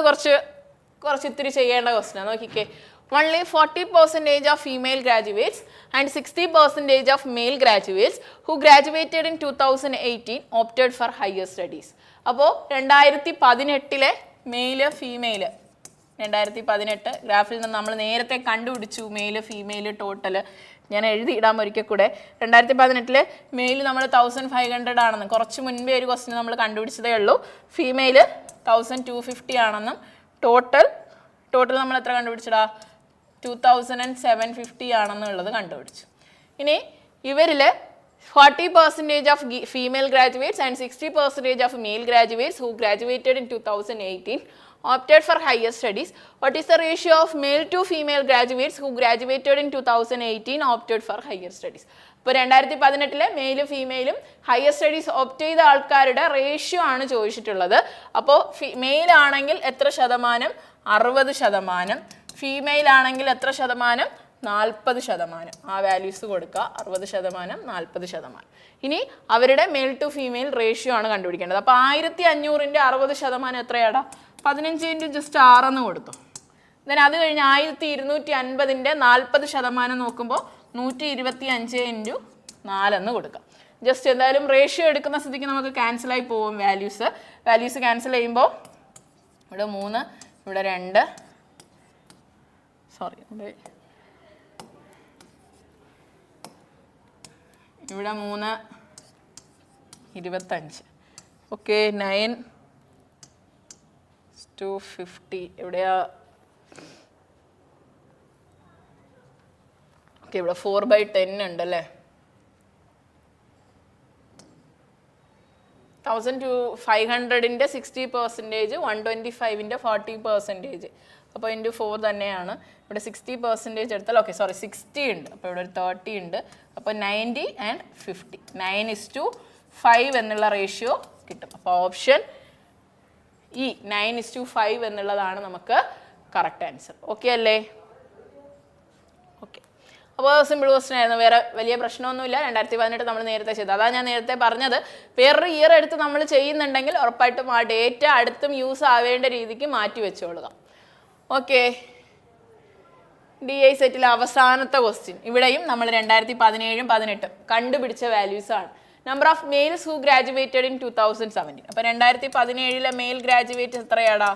കുറച്ച് ഇത്തിരി ചെയ്യേണ്ട ക്വസ്റ്റ്യൻ ആണ്. നോക്കിക്കേ, only 40% of female graduates and 60% of male graduates who graduated in 2018 opted for higher studies. അപ്പോൾ 2018-ലെ മെയില് ഫീമെയില് 2018 ഗ്രാഫിൽ നിന്ന് നമ്മൾ നേരത്തെ കണ്ടുപിടിച്ചു മെയില് ഫീമെയില് ടോട്ടൽ. ഞാൻ എഴുതിയിടാം ഒരിക്കൽ കൂടെ. 2018-ലെ മെയിൽ നമ്മൾ 1500 ആണെന്ന് കുറച്ച് മുൻപേ ഒരു ക്വസ്റ്റ്യൻ നമ്മൾ കണ്ടുപിടിച്ചതേ ഉള്ളൂ. ഫീമെയില് 1250 ആണെന്നും ടോട്ടൽ നമ്മൾ എത്ര കണ്ടുപിടിച്ചടാ? 2750 ആണെന്നുള്ളത് കണ്ടുപിടിച്ചു. ഇനി ഇവരിൽ 40% of female graduates and 60% of male graduates who graduated in 2018 opted for higher studies. What is the ratio of male to female graduates who graduated in 2018 opted for higher studies? ഇപ്പോൾ 2018-ലെ മെയിലും ഫീമെയിലും higher studies opt ചെയ്ത ആൾക്കാരുടെ ratio ആണ് ചോദിച്ചിട്ടുള്ളത്. അപ്പോൾ mail ആണെങ്കിൽ എത്ര ശതമാനം? 60%. ഫീമെയിൽ ആണെങ്കിൽ എത്ര ശതമാനം? 40%. ആ വാല്യൂസ് കൊടുക്കുക. 60%, 40%. ഇനി അവരുടെ മെയിൽ ടു ഫീമെയിൽ റേഷ്യോ ആണ് കണ്ടുപിടിക്കേണ്ടത്. അപ്പോൾ 1500ന്റെ 60% എത്രയാടാ? 15 × ജസ്റ്റ് 6 എന്ന് കൊടുത്തു. ദെൻ അത് കഴിഞ്ഞ് 1250ന്റെ 40% നോക്കുമ്പോൾ 125 × 4 എന്ന് കൊടുക്കാം. ജസ്റ്റ് എന്തായാലും റേഷ്യോ എടുക്കുന്ന സ്ഥിതിക്ക് നമുക്ക് ക്യാൻസലായി പോകും വാല്യൂസ് ക്യാൻസൽ ചെയ്യുമ്പോൾ ഇവിടെ 3, ഇവിടെ 2, സോറി ഇവിടെ 3, 25. ഓക്കെ, 9 to 50 എവിടെയാ? ഓക്കെ, ഇവിടെ 4/10 ഉണ്ടല്ലേ. 1500ന്റെ 60%, 125ന്റെ 40%. അപ്പോൾ ഇൻറ്റു 4 തന്നെയാണ്. ഇവിടെ 60% എടുത്താൽ ഓക്കെ, സോറി 60 ഉണ്ട്. അപ്പോൾ ഇവിടെ ഒരു 30 ഉണ്ട്. അപ്പോൾ 90 and 50, 9:5 എന്നുള്ള റേഷ്യോ കിട്ടും. അപ്പോൾ ഓപ്ഷൻ ഈ 9:5 എന്നുള്ളതാണ് നമുക്ക് കറക്റ്റ് ആൻസർ. ഓക്കെ അല്ലേ? ഓക്കെ, അപ്പോൾ സിമ്പിൾ ക്വസ്റ്റൻ ആയിരുന്നു. വേറെ വലിയ പ്രശ്നമൊന്നുമില്ല. 2018 നമ്മൾ നേരത്തെ ചെയ്തത്. അതാണ് ഞാൻ നേരത്തെ പറഞ്ഞത്. വേറൊരു ഇയർ എടുത്ത് നമ്മൾ ചെയ്യുന്നുണ്ടെങ്കിൽ ഉറപ്പായിട്ടും ആ ഡേറ്റ അടുത്തും യൂസ് ആവേണ്ട രീതിക്ക് മാറ്റി വെച്ചോളുക. ഓക്കെ, DI സെറ്റിലെ അവസാനത്തെ ക്വസ്റ്റ്യൻ. ഇവിടെയും നമ്മൾ 2017 18 കണ്ടുപിടിച്ച വാല്യൂസ് ആണ്. Number of males who graduated in 2017. അപ്പോൾ 2017 മെയിൽ ഗ്രാജുവേറ്റ് എത്രയാടാ?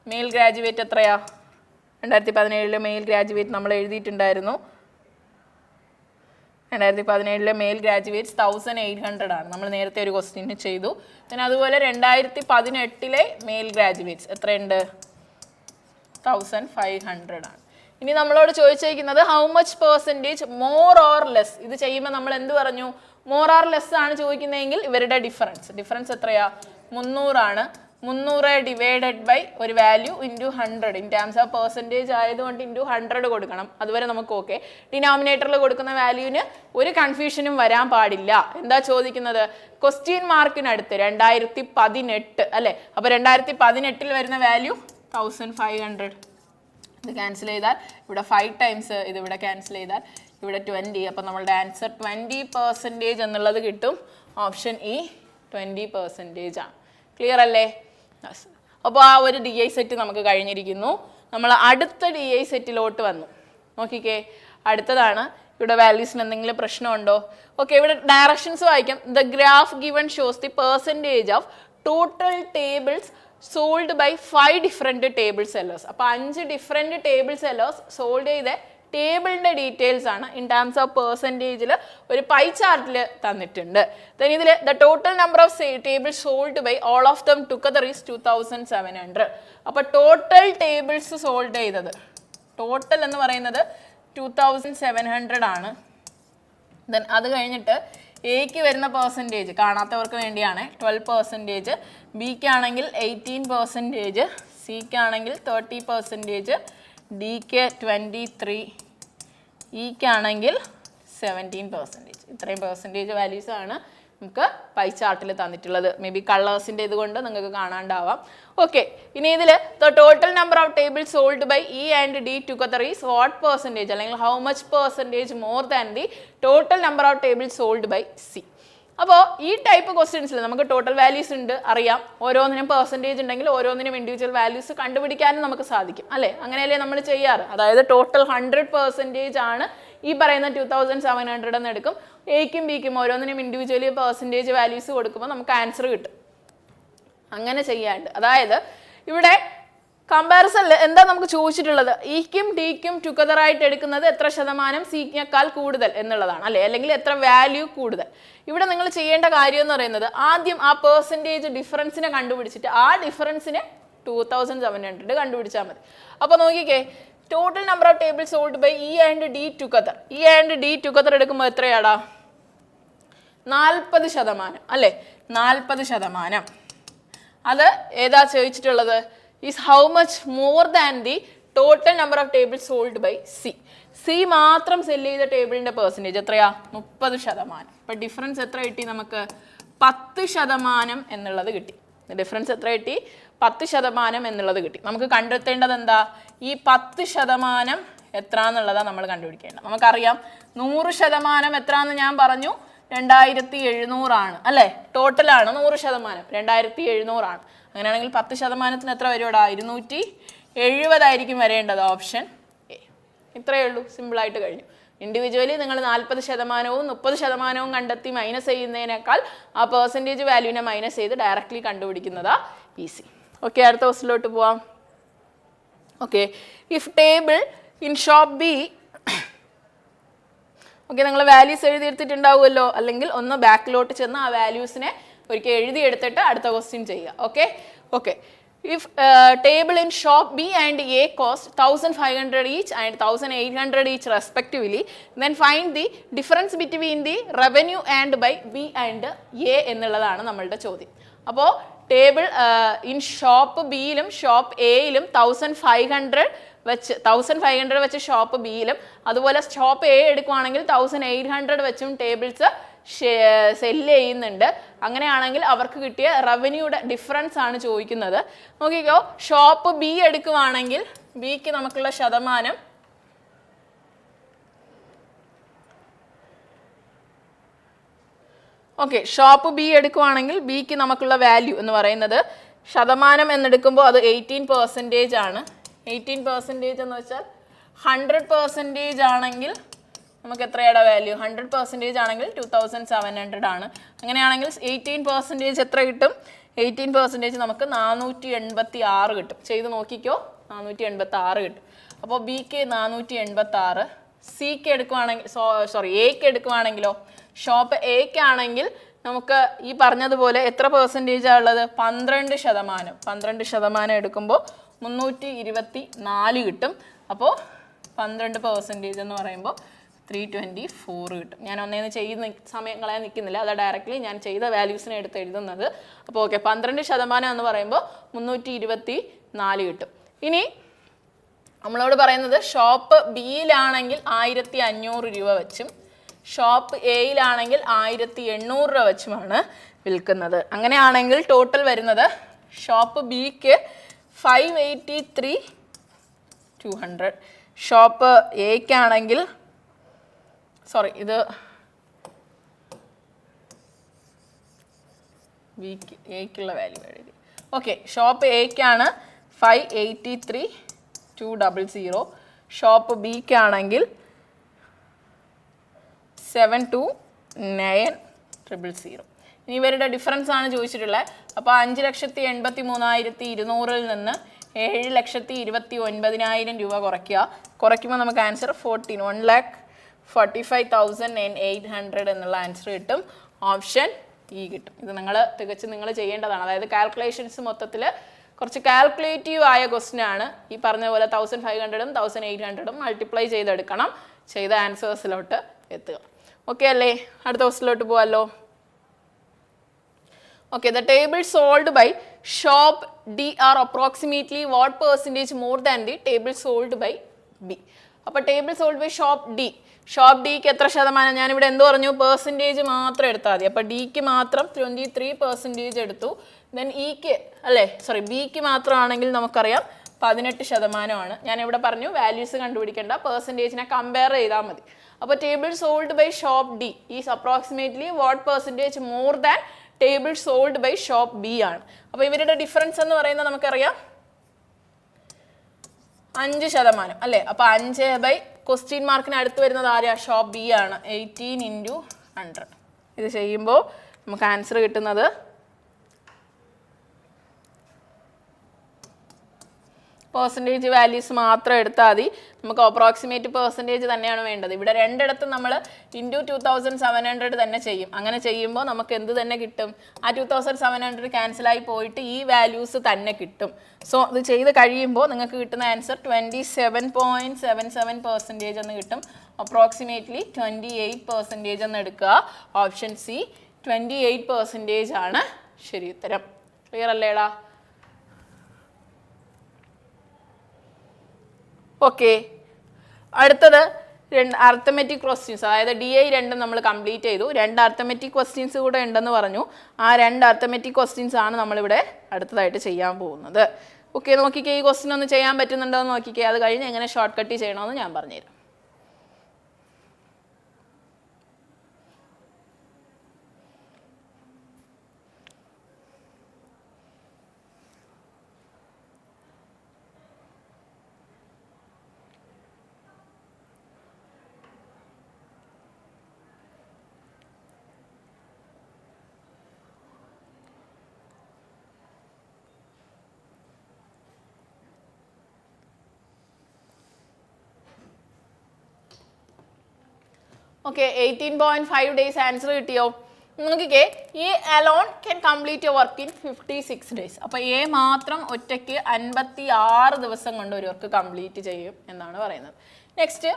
മെയിൽ ഗ്രാജുവേറ്റ് എത്രയാ? 2017 മെയിൽ ഗ്രാജുവേറ്റ് നമ്മൾ എഴുതിയിട്ടുണ്ടായിരുന്നു. 2017 മെയിൽ ഗ്രാജുവേറ്റ്സ് 1800 ആണ്. നമ്മൾ നേരത്തെ ഒരു ക്വസ്റ്റ്യൻ ചെയ്തു. പിന്നെ അതുപോലെ 2018 മെയിൽ ഗ്രാജുവേറ്റ്സ് എത്രയുണ്ട്? 1500 ആണ്. ഇനി നമ്മളോട് ചോദിച്ചിരിക്കുന്നത് how much percentage more or less. ഇത് ചെയ്യുമ്പോൾ നമ്മൾ എന്ത് പറഞ്ഞു? മോർ ഓർ ലെസ് ആണ് ചോദിക്കുന്നതെങ്കിൽ ഇവരുടെ ഡിഫറൻസ് എത്രയാ? 300 ആണ്. 300 ഡിവൈഡഡ് ബൈ ഒരു value into 100. In terms of percentage ആയതുകൊണ്ട് ഇൻറ്റു 100 കൊടുക്കണം. അതുവരെ നമുക്ക് ഓക്കെ. ഡിനോമിനേറ്ററിൽ കൊടുക്കുന്ന വാല്യൂവിന് ഒരു കൺഫ്യൂഷനും വരാൻ പാടില്ല. എന്താ ചോദിക്കുന്നത്? ക്വസ്റ്റ്യൻ മാർക്കിനടുത്ത് 2018 അല്ലേ? അപ്പോൾ 2018 വരുന്ന വാല്യൂ 1500. ഇത് ക്യാൻസൽ ചെയ്താൽ ഇവിടെ 5 ടൈംസ്, ഇതിവിടെ ക്യാൻസൽ ചെയ്താൽ ഇവിടെ 20. അപ്പോൾ നമ്മളുടെ ആൻസർ 20% എന്നുള്ളത് കിട്ടും. ഓപ്ഷൻ ഇ 20% ആണ്. ക്ലിയർ അല്ലേ? അപ്പോൾ ആ ഒരു DI സെറ്റ് നമുക്ക് കഴിഞ്ഞിരിക്കുന്നു. നമ്മൾ അടുത്ത DI സെറ്റിലോട്ട് വന്നു. നോക്കിക്കേ, അടുത്തതാണ്. ഇവിടെ വാല്യൂസിന് എന്തെങ്കിലും പ്രശ്നമുണ്ടോ? ഓക്കെ, ഇവിടെ ഡയറക്ഷൻസ് വായിക്കാം. The graph given shows the percentage of total tables sold by 5 different table sellers. അപ്പോൾ 5 ഡിഫറെൻറ്റ് ടേബിൾ സെല്ലേഴ്സ് സോൾഡ് ചെയ്ത ടേബിളിൻ്റെ ഡീറ്റെയിൽസ് ആണ് ഇൻ ടേംസ് ഓഫ് പെർസെൻറ്റേജിൽ ഒരു പൈ ചാർട്ടിൽ തന്നിട്ടുണ്ട്. ദെൻ ഇതിൽ the total number of table sold by all of them together is 2700. അപ്പോൾ total tables sold ചെയ്തത് ടോട്ടൽ എന്ന് പറയുന്നത് 2700 ആണ്. ദെൻ അത് കഴിഞ്ഞിട്ട് എക്ക് വരുന്ന പെർസെൻറ്റേജ് കാണാത്തവർക്ക് വേണ്ടിയാണ് 12%, ബിക്കാണെങ്കിൽ 18%, സിക്കാണെങ്കിൽ 30%, ഡിക്ക് 23, ഇക്കാണെങ്കിൽ 17%. ഇത്രയും പെർസെൻറ്റേജ് വാല്യൂസ് ആണ് നമുക്ക് പൈ ചാർട്ടിൽ തന്നിട്ടുള്ളത്. മേ ബി കളേഴ്സിൻ്റെ ഇതുകൊണ്ട് നിങ്ങൾക്ക് കാണാണ്ടാവാം. ഓക്കെ, ഇനി ഇതിൽ the total number of table sold by E and D together is what percentage അല്ലെങ്കിൽ how much percentage more than the total number of table sold by C. അപ്പോൾ ഈ type ക്വസ്റ്റ്യൻസിൽ നമുക്ക് total values ഉണ്ട് അറിയാം. ഓരോന്നിനും percentage ഉണ്ടെങ്കിൽ ഓരോന്നിനും individual values കണ്ടുപിടിക്കാനും നമുക്ക് സാധിക്കും അല്ലേ? അങ്ങനെയല്ലേ നമ്മൾ ചെയ്യാറ്. അതായത് ടോട്ടൽ 100% ആണ് ഈ പറയുന്ന 2700 എന്ന് എടുക്കും. എക്കും ബിക്കും ഓരോന്നിനും ഇൻഡിവിജ്വലി പെർസെൻറ്റേജ് വാല്യൂസ് കൊടുക്കുമ്പോൾ നമുക്ക് ആൻസർ കിട്ടും. അങ്ങനെ ചെയ്യാണ്ട് അതായത് ഇവിടെ കമ്പാരിസണിൽ എന്താ നമുക്ക് ചോദിച്ചിട്ടുള്ളത്? ഇക്കും ഡിക്കും ടുഗദർ ആയിട്ട് എടുക്കുന്നത് എത്ര ശതമാനം സിനേക്കാൾ കൂടുതൽ എന്നുള്ളതാണ് അല്ലേ? അല്ലെങ്കിൽ എത്ര വാല്യൂ കൂടുതൽ. ഇവിടെ നിങ്ങൾ ചെയ്യേണ്ട കാര്യം എന്ന് പറയുന്നത് ആദ്യം ആ പെർസെൻറ്റേജ് ഡിഫറൻസിനെ കണ്ടുപിടിച്ചിട്ട് ആ ഡിഫറൻസിനെ 2700 കണ്ടുപിടിച്ചാൽ മതി. അപ്പോൾ നോക്കിക്കേ, total number of table sold by E and D together. E and D together എടുക്കുമ്പോൾ എത്രയാടാ? 40% അല്ലേ? 40%. അത് ഏതാ ചോദിച്ചിട്ടുള്ളത്? Is how much more than the total number of table sold by C. C മാത്രം സെല്ല് ചെയ്ത ടേബിളിൻ്റെ പെർസെൻറ്റേജ് എത്രയാ? 30%. അപ്പോൾ ഡിഫറൻസ് എത്ര കിട്ടി നമുക്ക്? 10% എന്നുള്ളത് കിട്ടി. ഡിഫറൻസ് എത്ര കിട്ടി? 10% എന്നുള്ളത് കിട്ടി. നമുക്ക് കണ്ടെത്തേണ്ടത് എന്താ? ഈ 10% എത്ര എന്നുള്ളതാണ് നമ്മൾ കണ്ടുപിടിക്കേണ്ടത്. നമുക്കറിയാം 100% എത്രയെന്ന് ഞാൻ പറഞ്ഞു, 2700 ആണ് അല്ലേ? ടോട്ടലാണ് 100%, 2700 ആണ്. അങ്ങനെയാണെങ്കിൽ 10% എത്ര വരുവാടാ? 270 ആയിരിക്കും വരേണ്ടത്, ഓപ്ഷൻ എ. ഇത്രയേ ഉള്ളൂ, സിമ്പിളായിട്ട് കഴിഞ്ഞു. ഇൻഡിവിജ്വലി നിങ്ങൾ 40%-വും 30%-വും കണ്ടെത്തി മൈനസ് ചെയ്യുന്നതിനേക്കാൾ ആ പെർസെൻറ്റേജ് വാല്യൂവിനെ മൈനസ് ചെയ്ത് ഡയറക്റ്റ്ലി കണ്ടുപിടിക്കുന്നതാ ഈസി. ഓക്കെ, അടുത്ത ക്വസ്റ്റിലോട്ട് പോവാം. Okay, if table in shop B, okay നിങ്ങൾ വാല്യൂസ് എഴുതിയെടുത്തിട്ടുണ്ടാവുമല്ലോ, അല്ലെങ്കിൽ ഒന്ന് ബാക്കിലോട്ട് ചെന്ന് ആ വാല്യൂസിനെ ഒരിക്കൽ എഴുതിയെടുത്തിട്ട് അടുത്ത ക്വസ്റ്റ്യൻ ചെയ്യുക. Okay okay if table in shop B and A cost 1500 each and 1800 each respectively, then find the difference between the revenue earned by B and A എന്നുള്ളതാണ് നമ്മളുടെ ചോദ്യം. അപ്പോൾ ടേബിൾ ഇൻ ഷോപ്പ് ബിയിലും ഷോപ്പ് എയിലും 1500 വെച്ച് shop ബിയിലും, അതുപോലെ shop A എടുക്കുവാണെങ്കിൽ 1800 വെച്ചും tables cell ചെയ്യുന്നുണ്ട്. അങ്ങനെയാണെങ്കിൽ അവർക്ക് കിട്ടിയ റവന്യൂയുടെ ഡിഫറൻസ് ആണ് ചോദിക്കുന്നത്. നോക്കിക്കോ, ഷോപ്പ് ബി എടുക്കുവാണെങ്കിൽ ബിക്ക് നമുക്കുള്ള ശതമാനം ഷോപ്പ് ബി എടുക്കുവാണെങ്കിൽ ബിക്ക് നമുക്കുള്ള വാല്യൂ എന്ന് പറയുന്നത് ശതമാനം എന്നെടുക്കുമ്പോൾ അത് 18% ആണ്. 18% എന്ന് വെച്ചാൽ 100% ആണെങ്കിൽ നമുക്ക് എത്രയുടെ വാല്യൂ? 100% ആണെങ്കിൽ 2700 ആണ്. അങ്ങനെയാണെങ്കിൽ 18% എത്ര കിട്ടും? 18% നമുക്ക് 486 കിട്ടും. ചെയ്ത് നോക്കിക്കോ, 486 കിട്ടും. അപ്പോൾ ബിക്ക് 486, സിക്ക് എടുക്കുവാണെങ്കിൽ എക്ക് എടുക്കുവാണെങ്കിലോ, ഷോപ്പ് എക്ക് ആണെങ്കിൽ നമുക്ക് ഈ പറഞ്ഞതുപോലെ എത്ര പെർസെൻറ്റേജാണ് ഉള്ളത്? 12%. 12% എടുക്കുമ്പോൾ 324 കിട്ടും. അപ്പോൾ 12% എന്ന് പറയുമ്പോൾ 324 കിട്ടും. ഞാൻ ഒന്നേന്ന് ചെയ്യുന്ന സമയങ്ങളെ നിൽക്കുന്നില്ല, അത് ഡയറക്റ്റ്ലി ഞാൻ ചെയ്ത വാല്യൂസിനെ എടുത്ത് എഴുതുന്നത്. അപ്പോൾ ഓക്കെ, 12% എന്ന് പറയുമ്പോൾ 324 കിട്ടും. ഇനി നമ്മളോട് പറയുന്നത് ഷോപ്പ് ബിയിലാണെങ്കിൽ 1500 രൂപ വെച്ചും ഷോപ്പ് എയിലാണെങ്കിൽ 1800 രൂപ വെച്ചുമാണ് വിൽക്കുന്നത്. അങ്ങനെയാണെങ്കിൽ ടോട്ടൽ വരുന്നത് ഷോപ്പ് ബിക്ക് 583,200, ഷോപ്പ് എക്കാണെങ്കിൽ ഇത് ബിക്ക് എക്കുള്ള വാല്യൂ എഴുതി. ഓക്കെ, ഷോപ്പ് എക്കാണ് 583,200, ഷോപ്പ് ബിക്കാണെങ്കിൽ 729,000. ഇനി ഇവരുടെ ഡിഫറൻസ് ആണ് ചോദിച്ചിട്ടുള്ളത്. അപ്പോൾ 5,83,200 നിന്ന് 7,29,000 രൂപ കുറയ്ക്കുമ്പോൾ നമുക്ക് ആൻസർ 1,45,800 എന്നുള്ള ആൻസർ കിട്ടും. ഓപ്ഷൻ ഇ കിട്ടും. ഇത് നിങ്ങൾ ചെയ്യേണ്ടതാണ്. അതായത് കാൽക്കുലേഷൻസ് മൊത്തത്തിൽ കുറച്ച് കാൽക്കുലേറ്റീവ് ആയ ക്വസ്റ്റ്യൻ ആണ്. ഈ പറഞ്ഞ പോലെ 1500-ഉം 1800-ഉം മൾട്ടിപ്ലൈ ചെയ്തെടുക്കണം, ചെയ്ത ആൻസേഴ്സിലോട്ട് എത്തുക. ഓക്കെ അല്ലേ? അടുത്ത ക്വസ്റ്റ്യനിലോട്ട് പോകാമല്ലോ. Okay, the table sold by shop D are approximately what percentage more than the table sold by B? അപ്പോൾ table sold by shop D, shop ഡിക്ക് എത്ര ശതമാനം? ഞാനിവിടെ എന്ത് പറഞ്ഞു? പെർസെൻറ്റേജ് മാത്രം എടുത്താൽ മതി. അപ്പോൾ ഡിക്ക് മാത്രം 23% എടുത്തു. ദെൻ ബിക്ക് മാത്രമാണെങ്കിൽ നമുക്കറിയാം 18%. ഞാനിവിടെ പറഞ്ഞു വാല്യൂസ് കണ്ടുപിടിക്കേണ്ട, പെർസെൻറ്റേജിനെ കമ്പയർ ചെയ്താൽ മതി. അപ്പോൾ table sold by shop D is approximately what percentage more than table sold by shop B ആണ്. അപ്പോൾ ഇവരുടെ ഡിഫറൻസ് എന്ന് പറയുന്നത് നമുക്കറിയാം 5% അല്ലേ? അപ്പോൾ 5 ക്വസ്റ്റ്യൻ മാർക്കിന് അടുത്ത് വരുന്നത് ആരാ? ഷോപ്പ് ബി ആണ്. 18 × 100. ഇത് ചെയ്യുമ്പോൾ നമുക്ക് ആൻസർ കിട്ടുന്നത് പെർസെൻറ്റേജ് വാല്യൂസ് മാത്രം എടുത്താൽ മതി. നമുക്ക് അപ്രോക്സിമേറ്റ് പെർസെൻറ്റേജ് തന്നെയാണ് വേണ്ടത്. ഇവിടെ രണ്ടിടത്തും നമ്മൾ ഇൻറ്റു 2700 തന്നെ ചെയ്യും. അങ്ങനെ ചെയ്യുമ്പോൾ നമുക്ക് എന്ത് തന്നെ കിട്ടും? ആ 2700 ക്യാൻസലായി പോയിട്ട് ഈ വാല്യൂസ് തന്നെ കിട്ടും. സോ ഇത് ചെയ്ത് കഴിയുമ്പോൾ നിങ്ങൾക്ക് കിട്ടുന്ന ആൻസർ 27.77% എന്ന് കിട്ടും. അപ്രോക്സിമേറ്റ്ലി 28% എന്ന് എടുക്കുക. ഓപ്ഷൻ സി 28% ആണ് ശരി ഉത്തരം. ക്ലിയർ അല്ലേടാ? ഓക്കെ, അടുത്തത് അർത്തമെറ്റിക് ക്വസ്റ്റ്യൻസ്, അതായത് DI 2 നമ്മൾ കംപ്ലീറ്റ് ചെയ്തു. 2 അർത്തമെറ്റിക് ക്വസ്റ്റ്യൻസ് കൂടെ ഉണ്ടെന്ന് പറഞ്ഞു. ആ 2 അർത്തമെറ്റിക് ക്വസ്റ്റ്യൻസ് ആണ് നമ്മളിവിടെ അടുത്തതായിട്ട് ചെയ്യാൻ പോകുന്നത്. ഓക്കെ, നോക്കിക്കേ, ഈ ക്വസ്റ്റ്യൻ ഒന്ന് ചെയ്യാൻ പറ്റുന്നുണ്ടോ എന്ന് നോക്കിക്കേ. അത് കഴിഞ്ഞ് എങ്ങനെ ഷോർട്ട് കട്ട് ചെയ്യണമെന്ന് ഞാൻ പറഞ്ഞുതരാം. ഓക്കെ, 18.5 ഡേയ്സ് ആൻസർ കിട്ടിയോ? നോക്കിക്കേ, ഈ alone can complete your work in 56 days. അപ്പോൾ എ മാത്രം ഒറ്റയ്ക്ക് 56 ദിവസം കൊണ്ട് ഒരു വർക്ക് കംപ്ലീറ്റ് ചെയ്യും എന്നാണ് പറയുന്നത്. നെക്സ്റ്റ്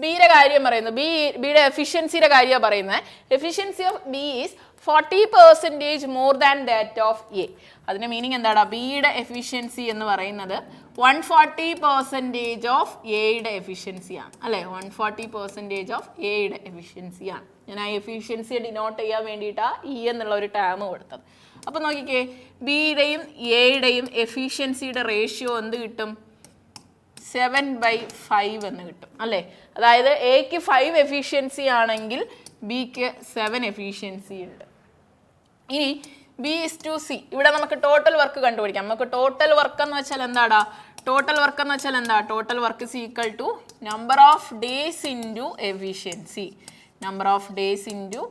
ബിയുടെ കാര്യം പറയുന്നത്, ബിയുടെ എഫിഷ്യൻസിയുടെ കാര്യമാണ് പറയുന്നത്. Efficiency of B is 40% more than that of A. അതിൻ്റെ മീനിങ് എന്താണ്? ബിയുടെ എഫിഷ്യൻസി എന്ന് പറയുന്നത് 140% ഓഫ് എയുടെ എഫിഷ്യൻസിയാണ്, അല്ലേ? 140% ഓഫ് എയുടെ എഫിഷ്യൻസിയാണ്. ഞാൻ ആ എഫിഷ്യൻസിയെ ഡിനോട്ട് ചെയ്യാൻ വേണ്ടിയിട്ടാണ് ഇ എന്നുള്ള ഒരു ടേം കൊടുത്തത്. അപ്പോൾ നോക്കിക്കേ, ബിയുടെയും എയുടെയും എഫിഷ്യൻസിയുടെ റേഷ്യോ എന്ത് കിട്ടും? 7/5 എന്ന് കിട്ടും, അല്ലേ? അതായത് എക്ക് 5 എഫിഷ്യൻസി ആണെങ്കിൽ ബിക്ക് 7 എഫിഷ്യൻസി ഉണ്ട്. ഇനി ബി ഇസ് ടു സി, ഇവിടെ നമുക്ക് ടോട്ടൽ വർക്ക് കണ്ടുപിടിക്കാം. നമുക്ക് ടോട്ടൽ വർക്ക് എന്ന് വെച്ചാൽ എന്താടാ? ടോട്ടൽ വർക്ക് എന്ന് വെച്ചാൽ എന്താ? Total work is equal to number of days into efficiency. Number of days into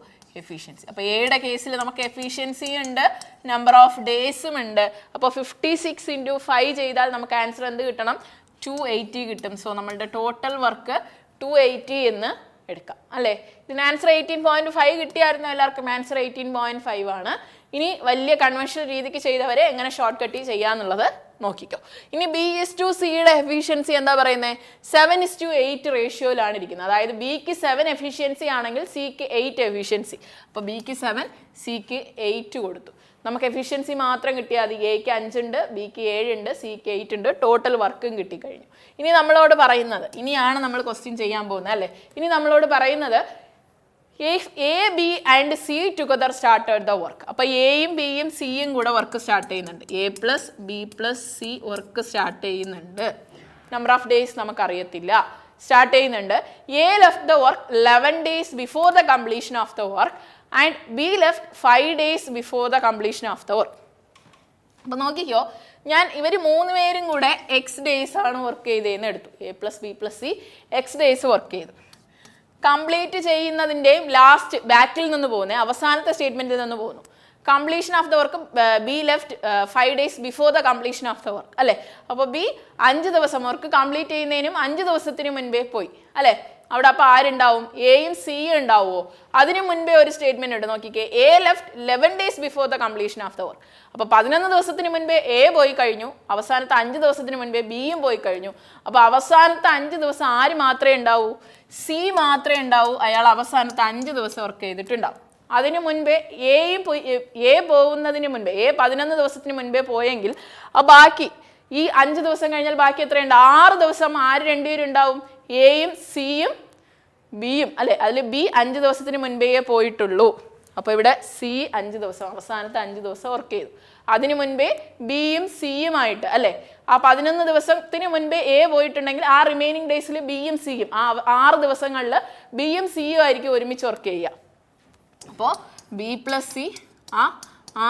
efficiency. അപ്പോൾ എയുടെ കേസിൽ നമുക്ക് എഫിഷ്യൻസി ഉണ്ട്, നമ്പർ ഓഫ് ഡേയ്സും ഉണ്ട്. അപ്പോൾ 56 × 5 ചെയ്താൽ നമുക്ക് ആൻസർ എന്ത് കിട്ടണം? 280 കിട്ടും. സോ നമ്മളുടെ ടോട്ടൽ വർക്ക് 280 എന്ന് എടുക്കാം, അല്ലേ? ഇതിന് ആൻസർ 18.5 കിട്ടിയായിരുന്നു എല്ലാവർക്കും. ആൻസർ 18.5 ആണ്. ഇനി വലിയ കൺവെൻഷണൽ രീതിക്ക് ചെയ്തവരെ എങ്ങനെ ഷോർട്ട് കട്ട് ചെയ്യാന്നുള്ളത് നോക്കിക്കോ. ഇനി ബി ഇസ് ടു സിയുടെ എഫിഷ്യൻസി എന്താ പറയുന്നത്? 7:8 റേഷ്യോയിലാണ് ഇരിക്കുന്നത്. അതായത് ബിക്ക് 7 എഫിഷ്യൻസി ആണെങ്കിൽ സിക്ക് 8 എഫിഷ്യൻസി. അപ്പോൾ ബിക്ക് 7, സിക്ക് 8 കൊടുത്തു. നമുക്ക് എഫിഷ്യൻസി മാത്രം കിട്ടിയാൽ മതി. എക്ക് 5 ഉണ്ട്, ബിക്ക് 7 ഉണ്ട്, സിക്ക് 8 ഉണ്ട്. ടോട്ടൽ വർക്കും കിട്ടിക്കഴിഞ്ഞു. ഇനി നമ്മളോട് പറയുന്നത്, ഇനിയാണ് നമ്മൾ ക്വസ്റ്റ്യൻ ചെയ്യാൻ പോകുന്നത്, അല്ലേ? ഇനി നമ്മളോട് പറയുന്നത് A B and C together started the work. അപ്പോൾ എയും ബിയും സിയും കൂടെ വർക്ക് സ്റ്റാർട്ട് ചെയ്യുന്നുണ്ട്. A plus B plus C work start ചെയ്യുന്നുണ്ട്. നമ്പർ ഓഫ് ഡേയ്സ് നമുക്കറിയത്തില്ല. സ്റ്റാർട്ട് ചെയ്യുന്നുണ്ട്. A left the work 11 days before the completion of the work and B left 5 days before the completion of the work. അപ്പോൾ നോക്കിക്കോ, ഞാൻ ഇവർ 3 പേരും കൂടെ X days ആണ് വർക്ക് ചെയ്തതെന്ന് എടുത്തു. A plus B plus C X days work ചെയ്തു. കംപ്ലീറ്റ് ചെയ്യുന്നതിൻ്റെയും ലാസ്റ്റ് ബാക്കിൽ നിന്ന് പോകുന്നത് അവസാനത്തെ സ്റ്റേറ്റ്മെൻറ്റിൽ നിന്ന് പോകുന്നു. Completion of the work B left 5 days before the completion of the work, അല്ലേ? അപ്പോൾ ബി 5 ദിവസം വർക്ക് കംപ്ലീറ്റ് ചെയ്യുന്നതിനും 5 ദിവസത്തിന് മുൻപേ പോയി, അല്ലേ? അവിടെ അപ്പോൾ ആരുണ്ടാവും? എയും സിയും ഉണ്ടാവുമോ? അതിന് മുൻപേ ഒരു സ്റ്റേറ്റ്മെന്റ് ഉണ്ട്, നോക്കിക്കേ. A left 11 days before the completion of the work. അപ്പോൾ 11 ദിവസത്തിന് മുൻപേ എ പോയി കഴിഞ്ഞു. അവസാനത്തെ 5 ദിവസത്തിന് മുൻപേ ബിയും പോയി കഴിഞ്ഞു. അപ്പോൾ അവസാനത്തെ 5 ദിവസം ആര് മാത്രമേ ഉണ്ടാവൂ? സി മാത്രമേ ഉണ്ടാവൂ. അയാൾ അവസാനത്തെ 5 ദിവസം വർക്ക് ചെയ്തിട്ടുണ്ടാവും. അതിനു മുൻപേ എ പോകുന്നതിന് മുൻപേ, എ 11 ദിവസത്തിന് മുൻപേ പോയെങ്കിൽ ആ ബാക്കി ഈ 5 ദിവസം കഴിഞ്ഞാൽ ബാക്കി എത്രയുണ്ട്? 6 ദിവസം ആര് രണ്ടുപേരും ഉണ്ടാവും? എയും സിയും ബിയും, അല്ലെ? അതിൽ ബി 5 ദിവസത്തിന് മുൻപേ പോയിട്ടുള്ളൂ. അപ്പോൾ ഇവിടെ സി 5 ദിവസം, അവസാനത്തെ 5 ദിവസം വർക്ക് ചെയ്തു. അതിനു മുൻപേ ബിയും സിയുമായിട്ട്, അല്ലേ? ആ 11 ദിവസത്തിന് മുൻപേ എ പോയിട്ടുണ്ടെങ്കിൽ ആ റിമൈനിങ് ഡേയ്സിൽ ബിയും സിയും, ആ 6 ദിവസങ്ങളിൽ ബിയും സിയും ആയിരിക്കും ഒരുമിച്ച് വർക്ക് ചെയ്യുക. അപ്പോൾ ബി പ്ലസ് സി ആ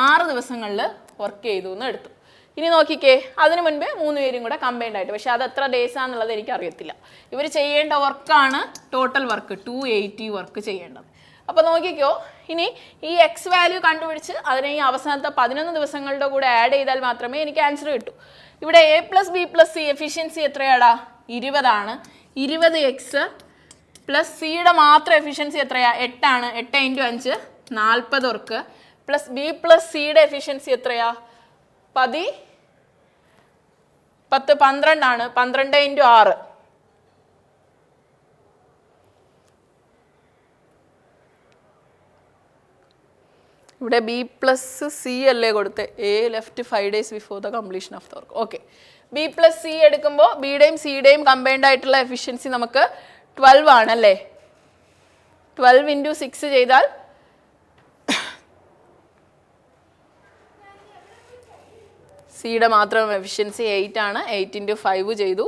6 ദിവസങ്ങളിൽ വർക്ക് ചെയ്തു എന്ന് എടുത്തു. ഇനി നോക്കിക്കേ, അതിനു മുൻപേ 3 പേരും കൂടെ കമ്പൈൻഡ് ആയിട്ട്, പക്ഷെ അത് എത്ര ഡേയ്സ് ആണെന്നുള്ളത് എനിക്കറിയത്തില്ല. ഇവർ ചെയ്യേണ്ട വർക്കാണ് ടോട്ടൽ വർക്ക് 280 വർക്ക് ചെയ്യേണ്ടത്. അപ്പോൾ നോക്കിക്കോ, ഇനി ഈ എക്സ് വാല്യൂ കണ്ടുപിടിച്ച് അതിനെ ഈ അവസാനത്തെ 11 ദിവസങ്ങളുടെ കൂടെ ആഡ് ചെയ്താൽ മാത്രമേ എനിക്ക് ആൻസർ കിട്ടൂ. ഇവിടെ A plus B plus C efficiency എത്രയാടാ? 20 ആണ്. 20x പ്ലസ് സിയുടെ മാത്രം എഫിഷ്യൻസി എത്രയാ? 8 ആണ്. 8 × 5 40 വർക്ക്. പ്ലസ് ബി പ്ലസ് സിയുടെ എഫിഷ്യൻസി എത്രയാ? 10 12 ആണ്. 12 × 6. ഇവിടെ ബി പ്ലസ് സി അല്ലേ കൊടുത്തേ? A left 5 days before the completion of the work. Okay, B plus C എടുക്കുമ്പോൾ ബിയുടെയും സിയുടെയും കമ്പൈൻഡ് ആയിട്ടുള്ള എഫിഷ്യൻസി നമുക്ക് 12 ആണല്ലേ? 12 × 6 ചെയ്താൽ സിയുടെ മാത്രം എഫിഷ്യൻസി 8 ആണ്. 8 × 5 ചെയ്തു.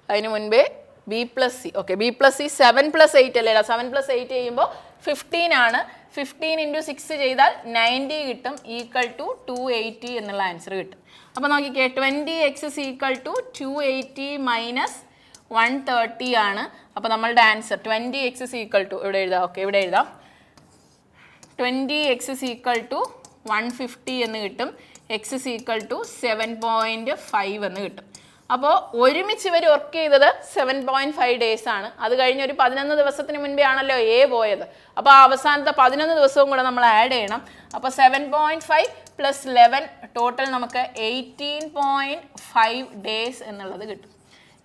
അതിന് മുൻപേ B plus C. Okay, B plus C 7 + 8 അല്ലേ? 7 + 8 ചെയ്യുമ്പോൾ 15 ആണ്. 15 × 6 ചെയ്താൽ 90 കിട്ടും, ഈക്വൽ ടു 280 എന്നുള്ള ആൻസർ കിട്ടും. അപ്പോൾ നോക്കിക്കേ, 20x = 280 - 130 ആണ്. അപ്പോൾ നമ്മളുടെ ആൻസർ 20x = ഇവിടെ എഴുതാം. ഓക്കെ, ഇവിടെ എഴുതാം. 20x = 150 എന്ന് കിട്ടും. x = 7.5 എന്ന് കിട്ടും. അപ്പോൾ ഒരുമിച്ച് ഇവർ വർക്ക് ചെയ്തത് 7.5 ഡേയ്സ് ആണ്. അത് കഴിഞ്ഞ് ഒരു 11 ദിവസത്തിന് മുൻപേ ആണല്ലോ എ പോയത്. അപ്പോൾ ആ അവസാനത്തെ 11 ദിവസവും കൂടെ നമ്മൾ ആഡ് ചെയ്യണം. അപ്പോൾ 7.5 + 11 ടോട്ടൽ നമുക്ക് 18.5 ഡേയ്സ് എന്നുള്ളത് കിട്ടും.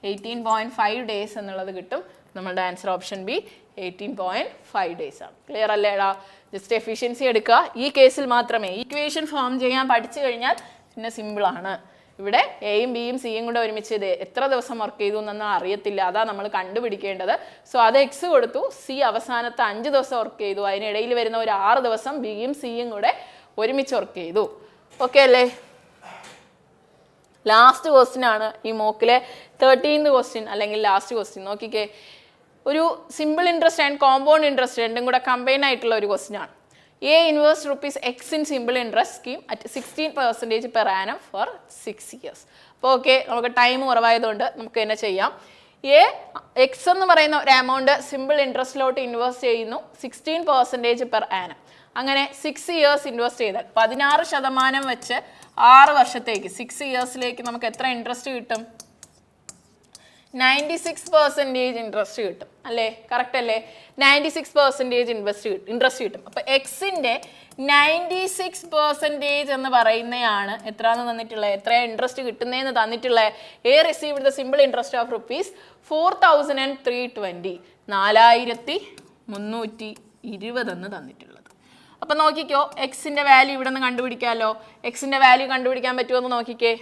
18.5 ഡേയ്സ് എന്നുള്ളത് കിട്ടും. നമ്മളുടെ ആൻസർ ഓപ്ഷൻ ബി 18.5 ഡേയ്സ് ആണ്. ക്ലിയർ അല്ലേടാ? ജസ്റ്റ് എഫിഷ്യൻസി എടുക്കുക. ഈ കേസിൽ മാത്രമേ ഇക്വേഷൻ ഫോം ചെയ്യാൻ പഠിച്ചു കഴിഞ്ഞാൽ പിന്നെ സിമ്പിളാണ്. ഇവിടെ എയും ബിയും സിയും കൂടെ ഒരുമിച്ച് ഇത് എത്ര ദിവസം വർക്ക് ചെയ്തു എന്നൊന്നും അറിയത്തില്ല. അതാണ് നമ്മൾ കണ്ടുപിടിക്കേണ്ടത്. സോ അത് എക്സ് കൊടുത്തു. സി അവസാനത്തെ 5 ദിവസം വർക്ക് ചെയ്തു. അതിനിടയിൽ വരുന്ന ഒരു 6 ദിവസം ബിയും സിയും കൂടെ ഒരുമിച്ച് വർക്ക് ചെയ്തു. ഓക്കെ അല്ലേ? ലാസ്റ്റ് ക്വസ്റ്റ്യൻ ആണ് ഈ മോക്കിലെ 13th ക്വസ്റ്റ്യൻ അല്ലെങ്കിൽ ലാസ്റ്റ് ക്വസ്റ്റ്യൻ. നോക്കിക്കേ, ഒരു simple interest and compound interest രണ്ടും കൂടെ കമ്പൈൻ ആയിട്ടുള്ള ഒരു ക്വസ്റ്റ്യൻ ആണ്. A invests ₹X in simple interest scheme at 16% per annum for 6 years. അപ്പോൾ ഓക്കെ, നമുക്ക് ടൈം കുറവായതുകൊണ്ട് നമുക്ക് തന്നെ ചെയ്യാം. എക്സ് എന്ന് പറയുന്ന ഒരു എമൗണ്ട് സിമ്പിൾ ഇൻട്രസ്റ്റിലോട്ട് ഇൻവെസ്റ്റ് ചെയ്യുന്നു 16% per annum. അങ്ങനെ 6 ഇയേഴ്സ് ഇൻവെസ്റ്റ് ചെയ്താൽ 16% വെച്ച് 6 വർഷത്തേക്ക് 6 ഇയേഴ്സിലേക്ക് നമുക്ക് എത്ര ഇൻട്രസ്റ്റ് കിട്ടും? 96% ഇൻട്രസ്റ്റ് കിട്ടും അല്ലേ? കറക്റ്റ് അല്ലേ? 96% ഇൻട്രസ്റ്റ് കിട്ടും. അപ്പോൾ എക്സിൻ്റെ 96% എന്ന് പറയുന്നതാണ് എത്രയാണെന്ന് തന്നിട്ടുള്ളത്, എത്ര ഇൻട്രസ്റ്റ് കിട്ടുന്നതെന്ന് തന്നിട്ടുള്ളത്. A received the simple interest of ₹4,320 4,320 എന്ന് തന്നിട്ടുള്ളത്. അപ്പോൾ നോക്കിക്കോ, എക്സിൻ്റെ വാല്യൂ ഇവിടെ നിന്ന് കണ്ടുപിടിക്കാമല്ലോ. എക്സിൻ്റെ വാല്യൂ കണ്ടുപിടിക്കാൻ പറ്റുമോ എന്ന് നോക്കിക്കേ.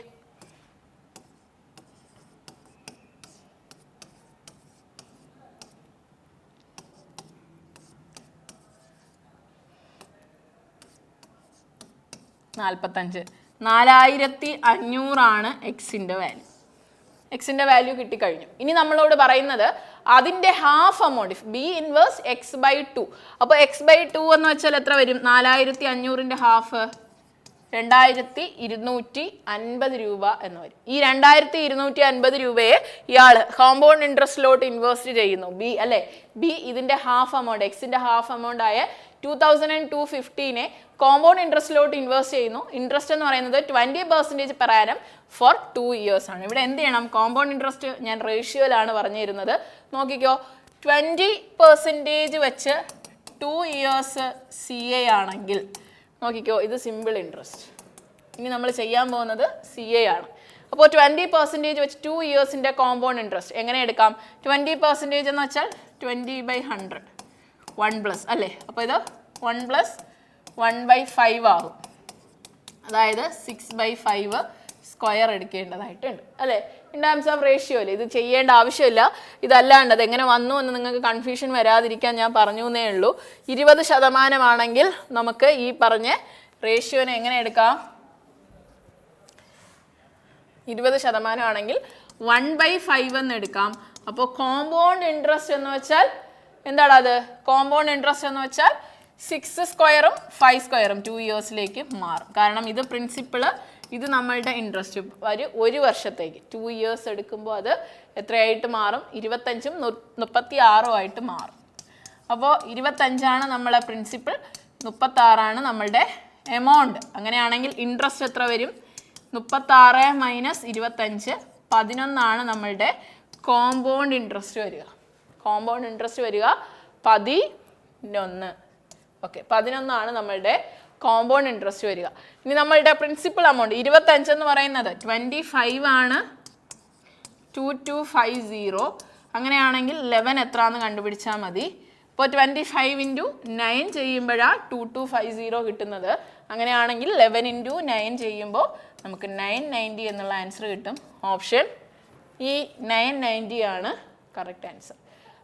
$45 4,500 എക്സിൻ്റെ വാല്യൂ. എക്സിൻ്റെ വാല്യൂ കിട്ടിക്കഴിഞ്ഞു. ഇനി നമ്മളോട് പറയുന്നത് അതിൻ്റെ half amount B inverse x/2. അപ്പോൾ x/2 എന്ന് വെച്ചാൽ എത്ര വരും? 4,500ൻ്റെ ഹാഫ് 2,250 രൂപ എന്ന് വരും. ഈ 2,250 രൂപയെ ഇയാൾ കോമ്പൗണ്ട് ഇൻട്രസ്റ്റിലോട്ട് ഇൻവെസ്റ്റ് ചെയ്യുന്നു. ബി അല്ലേ? ബി ഇതിൻ്റെ ഹാഫ് എമൗണ്ട്, എക്സിൻ്റെ ഹാഫ് എമൗണ്ട് ആയ 2,250നെ കോമ്പൗണ്ട് ഇൻട്രസ്റ്റിലോട്ട് ഇൻവെസ്റ്റ് ചെയ്യുന്നു. ഇൻട്രസ്റ്റ് എന്ന് പറയുന്നത് 20% per annum ഫോർ 2 years ആണ്. ഇവിടെ എന്ത് ചെയ്യണം? കോമ്പൗണ്ട് ഇൻട്രസ്റ്റ് ഞാൻ റേഷ്യോയിലാണ് പറഞ്ഞു തരുന്നത്. നോക്കിക്കോ, 20% വെച്ച് 2 years CA ആണെങ്കിൽ നോക്കിക്കോ, ഇത് സിമ്പിൾ ഇൻട്രസ്റ്റ്. ഇനി നമ്മൾ ചെയ്യാൻ പോകുന്നത് CA ആണ്. അപ്പോൾ 20% വെച്ച് 2 ഇയേഴ്സിൻ്റെ കോമ്പൗണ്ട് ഇൻട്രസ്റ്റ് എങ്ങനെ എടുക്കാം? 20% എന്ന് വെച്ചാൽ 20/100 1+ അല്ലേ? അപ്പോൾ ഇത് 1 + 1/5 ആകും. അതായത് 6/5 സ്ക്വയർ എടുക്കേണ്ടതായിട്ടുണ്ട് അല്ലേ? ഇൻ ടേംസ് ഓഫ് റേഷ്യോ അല്ലേ? ഇത് ചെയ്യേണ്ട ആവശ്യമില്ല. ഇതല്ലാണ്ട് അത് എങ്ങനെ വന്നു എന്ന് നിങ്ങൾക്ക് കൺഫ്യൂഷൻ വരാതിരിക്കാൻ ഞാൻ പറഞ്ഞു എന്നേ ഉള്ളൂ. 20% ആണെങ്കിൽ നമുക്ക് ഈ പറഞ്ഞ റേഷ്യോനെ എങ്ങനെ എടുക്കാം? 20% ആണെങ്കിൽ 1/5 എന്ന് എടുക്കാം. അപ്പോൾ കോമ്പൗണ്ട് ഇൻട്രസ്റ്റ് എന്ന് വെച്ചാൽ എന്താണ് അത്? കോമ്പൗണ്ട് ഇൻട്രസ്റ്റ് എന്ന് വെച്ചാൽ 6 സ്ക്വയറും 5 സ്ക്വയറും 2 ഇയേഴ്സിലേക്ക് മാറും. കാരണം ഇത് പ്രിൻസിപ്പിള്, ഇത് നമ്മളുടെ ഇൻട്രസ്റ്റ് ഒരു വർഷത്തേക്ക് 2 ഇയേഴ്സ് എടുക്കുമ്പോൾ അത് എത്രയായിട്ട് മാറും? 25ഉം 36ഉം ആയിട്ട് മാറും. അപ്പോൾ 25ആണ് നമ്മളെ പ്രിൻസിപ്പിൾ, 36ആണ് നമ്മളുടെ എമൗണ്ട്. അങ്ങനെയാണെങ്കിൽ ഇൻട്രസ്റ്റ് എത്ര വരും? 36 - 25 11ആണ് നമ്മളുടെ കോമ്പൗണ്ട് ഇൻട്രസ്റ്റ് വരിക. കോമ്പൗണ്ട് ഇൻട്രസ്റ്റ് വരിക 11. ഓക്കെ, 11ആണ് നമ്മളുടെ കോമ്പൗണ്ട് ഇൻട്രസ്റ്റ് വരിക. ഇനി നമ്മളുടെ പ്രിൻസിപ്പൽ എമൗണ്ട് 25 എന്ന് പറയുന്നത് 25 ആണ്. 2250. അങ്ങനെയാണെങ്കിൽ 11 എത്രയാണെന്ന് കണ്ടുപിടിച്ചാൽ മതി. ഇപ്പോൾ 25 × 9 ചെയ്യുമ്പോഴാണ് 2250 കിട്ടുന്നത്. അങ്ങനെയാണെങ്കിൽ 11 × 9 ചെയ്യുമ്പോൾ നമുക്ക് 990 എന്നുള്ള ആൻസർ കിട്ടും. ഓപ്ഷൻ ഈ 990 ആണ് കറക്റ്റ് ആൻസർ.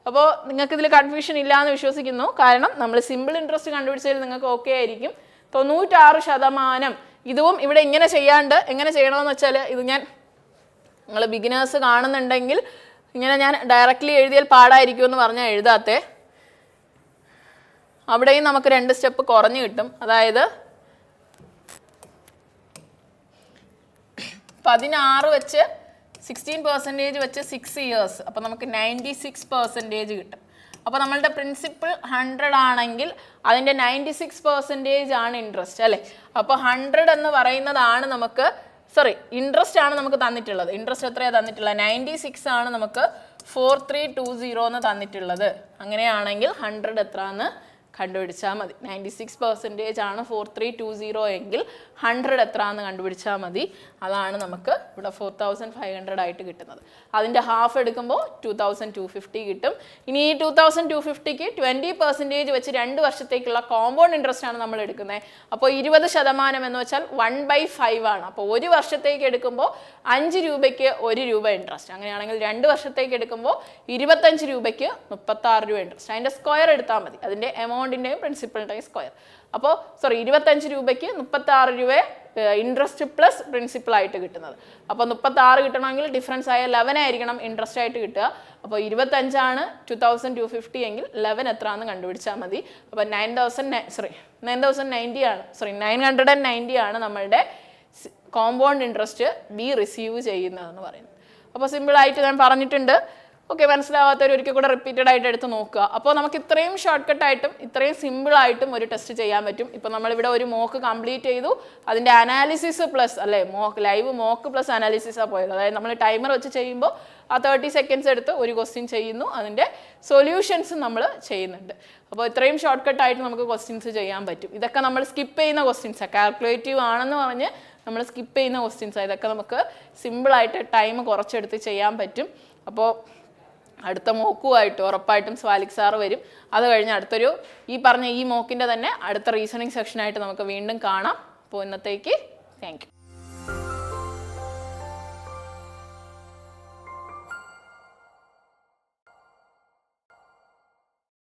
അപ്പോൾ നിങ്ങൾക്ക് ഇതിൽ കൺഫ്യൂഷൻ ഇല്ല എന്ന് വിശ്വസിക്കുന്നു. കാരണം നമ്മൾ സിമ്പിൾ ഇൻട്രസ്റ്റ് കണ്ടുപിടിച്ചതിൽ നിങ്ങൾക്ക് ഓക്കെ ആയിരിക്കും. 96% ഇതും ഇവിടെ ഇങ്ങനെ ചെയ്യാണ്ട് എങ്ങനെ ചെയ്യണമെന്ന് വെച്ചാൽ ഇത് ഞാൻ നിങ്ങൾ ബിഗിനേഴ്സ് കാണുന്നുണ്ടെങ്കിൽ ഇങ്ങനെ ഞാൻ ഡയറക്റ്റ്ലി എഴുതിയാൽ പാടായിരിക്കും എന്ന് പറഞ്ഞാൽ എഴുതാത്തേ. അവിടെയും നമുക്ക് 2 സ്റ്റെപ്പ് കുറഞ്ഞു കിട്ടും. അതായത് 16 വെച്ച് 16% വെച്ച് 6 ഇയേഴ്സ്, അപ്പോൾ നമുക്ക് 96% കിട്ടും. അപ്പോൾ നമ്മളുടെ പ്രിൻസിപ്പിൾ 100 ആണെങ്കിൽ അതിൻ്റെ 96% ആണ് ഇൻട്രസ്റ്റ് അല്ലേ. അപ്പോൾ 100 എന്ന് പറയുന്നതാണ് നമുക്ക് ഇൻട്രസ്റ്റ് ആണ് നമുക്ക് തന്നിട്ടുള്ളത്. ഇൻട്രസ്റ്റ് എത്രയാണ് തന്നിട്ടുള്ളത്? 96 ആണ് നമുക്ക് 4320 എന്ന് തന്നിട്ടുള്ളത്. അങ്ങനെയാണെങ്കിൽ 100 എത്രയെന്ന് കണ്ടുപിടിച്ചാൽ മതി. 96% ആണ് 4320 എങ്കിൽ 100 എത്രയെന്ന് കണ്ടുപിടിച്ചാൽ മതി. അതാണ് നമുക്ക് ഇവിടെ 4500 ആയിട്ട് കിട്ടുന്നത്. അതിൻ്റെ ഹാഫ് എടുക്കുമ്പോൾ 2250 കിട്ടും. ഇനി ഈ 2250ക്ക് 20% വെച്ച് 2 വർഷത്തേക്കുള്ള കോമ്പൗണ്ട് ഇൻട്രസ്റ്റ് ആണ് നമ്മൾ എടുക്കുന്നത്. അപ്പോൾ 20% എന്ന് വെച്ചാൽ 1/5 ആണ്. അപ്പോൾ 1 വർഷത്തേക്ക് എടുക്കുമ്പോൾ 5 രൂപയ്ക്ക് 1 രൂപ ഇൻട്രസ്റ്റ്. അങ്ങനെയാണെങ്കിൽ 2 വർഷത്തേക്ക് എടുക്കുമ്പോൾ 25 രൂപയ്ക്ക് 36 രൂപ ഇൻട്രസ്റ്റ്. അതിൻ്റെ സ്ക്വയർ എടുത്താൽ മതി. അതിൻ്റെ എമൗണ്ടിൻ്റെയും പ്രിൻസിപ്പളിൻ്റെയും സ്ക്വയർ. അപ്പോൾ 25 രൂപയ്ക്ക് 36 രൂപ ഇൻട്രസ്റ്റ് പ്ലസ് പ്രിൻസിപ്പൾ ആയിട്ട് കിട്ടുന്നത്. അപ്പോൾ 36 കിട്ടണമെങ്കിൽ ഡിഫറൻസ് ആയ 11 ആയിരിക്കണം ഇൻട്രസ്റ്റ് ആയിട്ട് കിട്ടുക. അപ്പോൾ 25 ആണ് 2250 എങ്കിൽ 11 എത്രയാണെന്ന് കണ്ടുപിടിച്ചാൽ മതി. അപ്പോൾ 990 ആണ് നമ്മളുടെ കോമ്പൗണ്ട് ഇൻട്രസ്റ്റ് ബി റിസീവ് ചെയ്യുന്നതെന്ന് പറയുന്നത്. അപ്പോൾ സിമ്പിളായിട്ട് ഞാൻ പറഞ്ഞിട്ടുണ്ട്. ഓക്കെ, മനസ്സിലാവാത്തവർ ഒരിക്കൽ കൂടെ റിപ്പീറ്റഡ് ആയിട്ട് എടുത്ത് നോക്കുക. അപ്പോൾ നമുക്ക് ഇത്രയും ഷോർട്ട് കട്ടായിട്ടും ഇത്രയും സിമ്പിളായിട്ടും ഒരു ടെസ്റ്റ് ചെയ്യാൻ പറ്റും. ഇപ്പോൾ നമ്മളിവിടെ ഒരു മോക്ക് കംപ്ലീറ്റ് ചെയ്തു. അതിൻ്റെ അനാലിസിസ് പ്ലസ് അല്ലേ ലൈവ് മോക്ക് പ്ലസ് അനാലിസിസാണ് പോയത്. അതായത് നമ്മൾ ടൈമർ വെച്ച് ചെയ്യുമ്പോൾ ആ 30 സെക്കൻഡ്സ് എടുത്ത് ഒരു ക്വസ്റ്റ്യൻ ചെയ്യുന്നു, അതിൻ്റെ സൊല്യൂഷൻസ് നമ്മൾ ചെയ്യുന്നുണ്ട്. അപ്പോൾ ഇത്രയും ഷോർട്ട് കട്ടായിട്ട് നമുക്ക് ക്വസ്റ്റ്യൻസ് ചെയ്യാൻ പറ്റും. ഇതൊക്കെ നമ്മൾ സ്കിപ്പ് ചെയ്യുന്ന ക്വസ്റ്റ്യൻസാണ്. കാൽക്കുലേറ്റീവ് ആണെന്ന് പറഞ്ഞ് നമ്മൾ സ്കിപ്പ് ചെയ്യുന്ന ക്വസ്റ്റ്യൻസാണ്. ഇതൊക്കെ നമുക്ക് സിമ്പിളായിട്ട് ടൈം കുറച്ചെടുത്ത് ചെയ്യാൻ പറ്റും. അപ്പോൾ അടുത്ത മോക്കുമായിട്ട് ഉറപ്പായിട്ടും സ്വാലിക് സാറ് വരും. അത് കഴിഞ്ഞ് അടുത്തൊരു ഈ മോക്കിൻ്റെ തന്നെ അടുത്ത റീസണിങ് സെക്ഷനായിട്ട് നമുക്ക് വീണ്ടും കാണാം. അപ്പോൾ ഇന്നത്തേക്ക് താങ്ക് യു.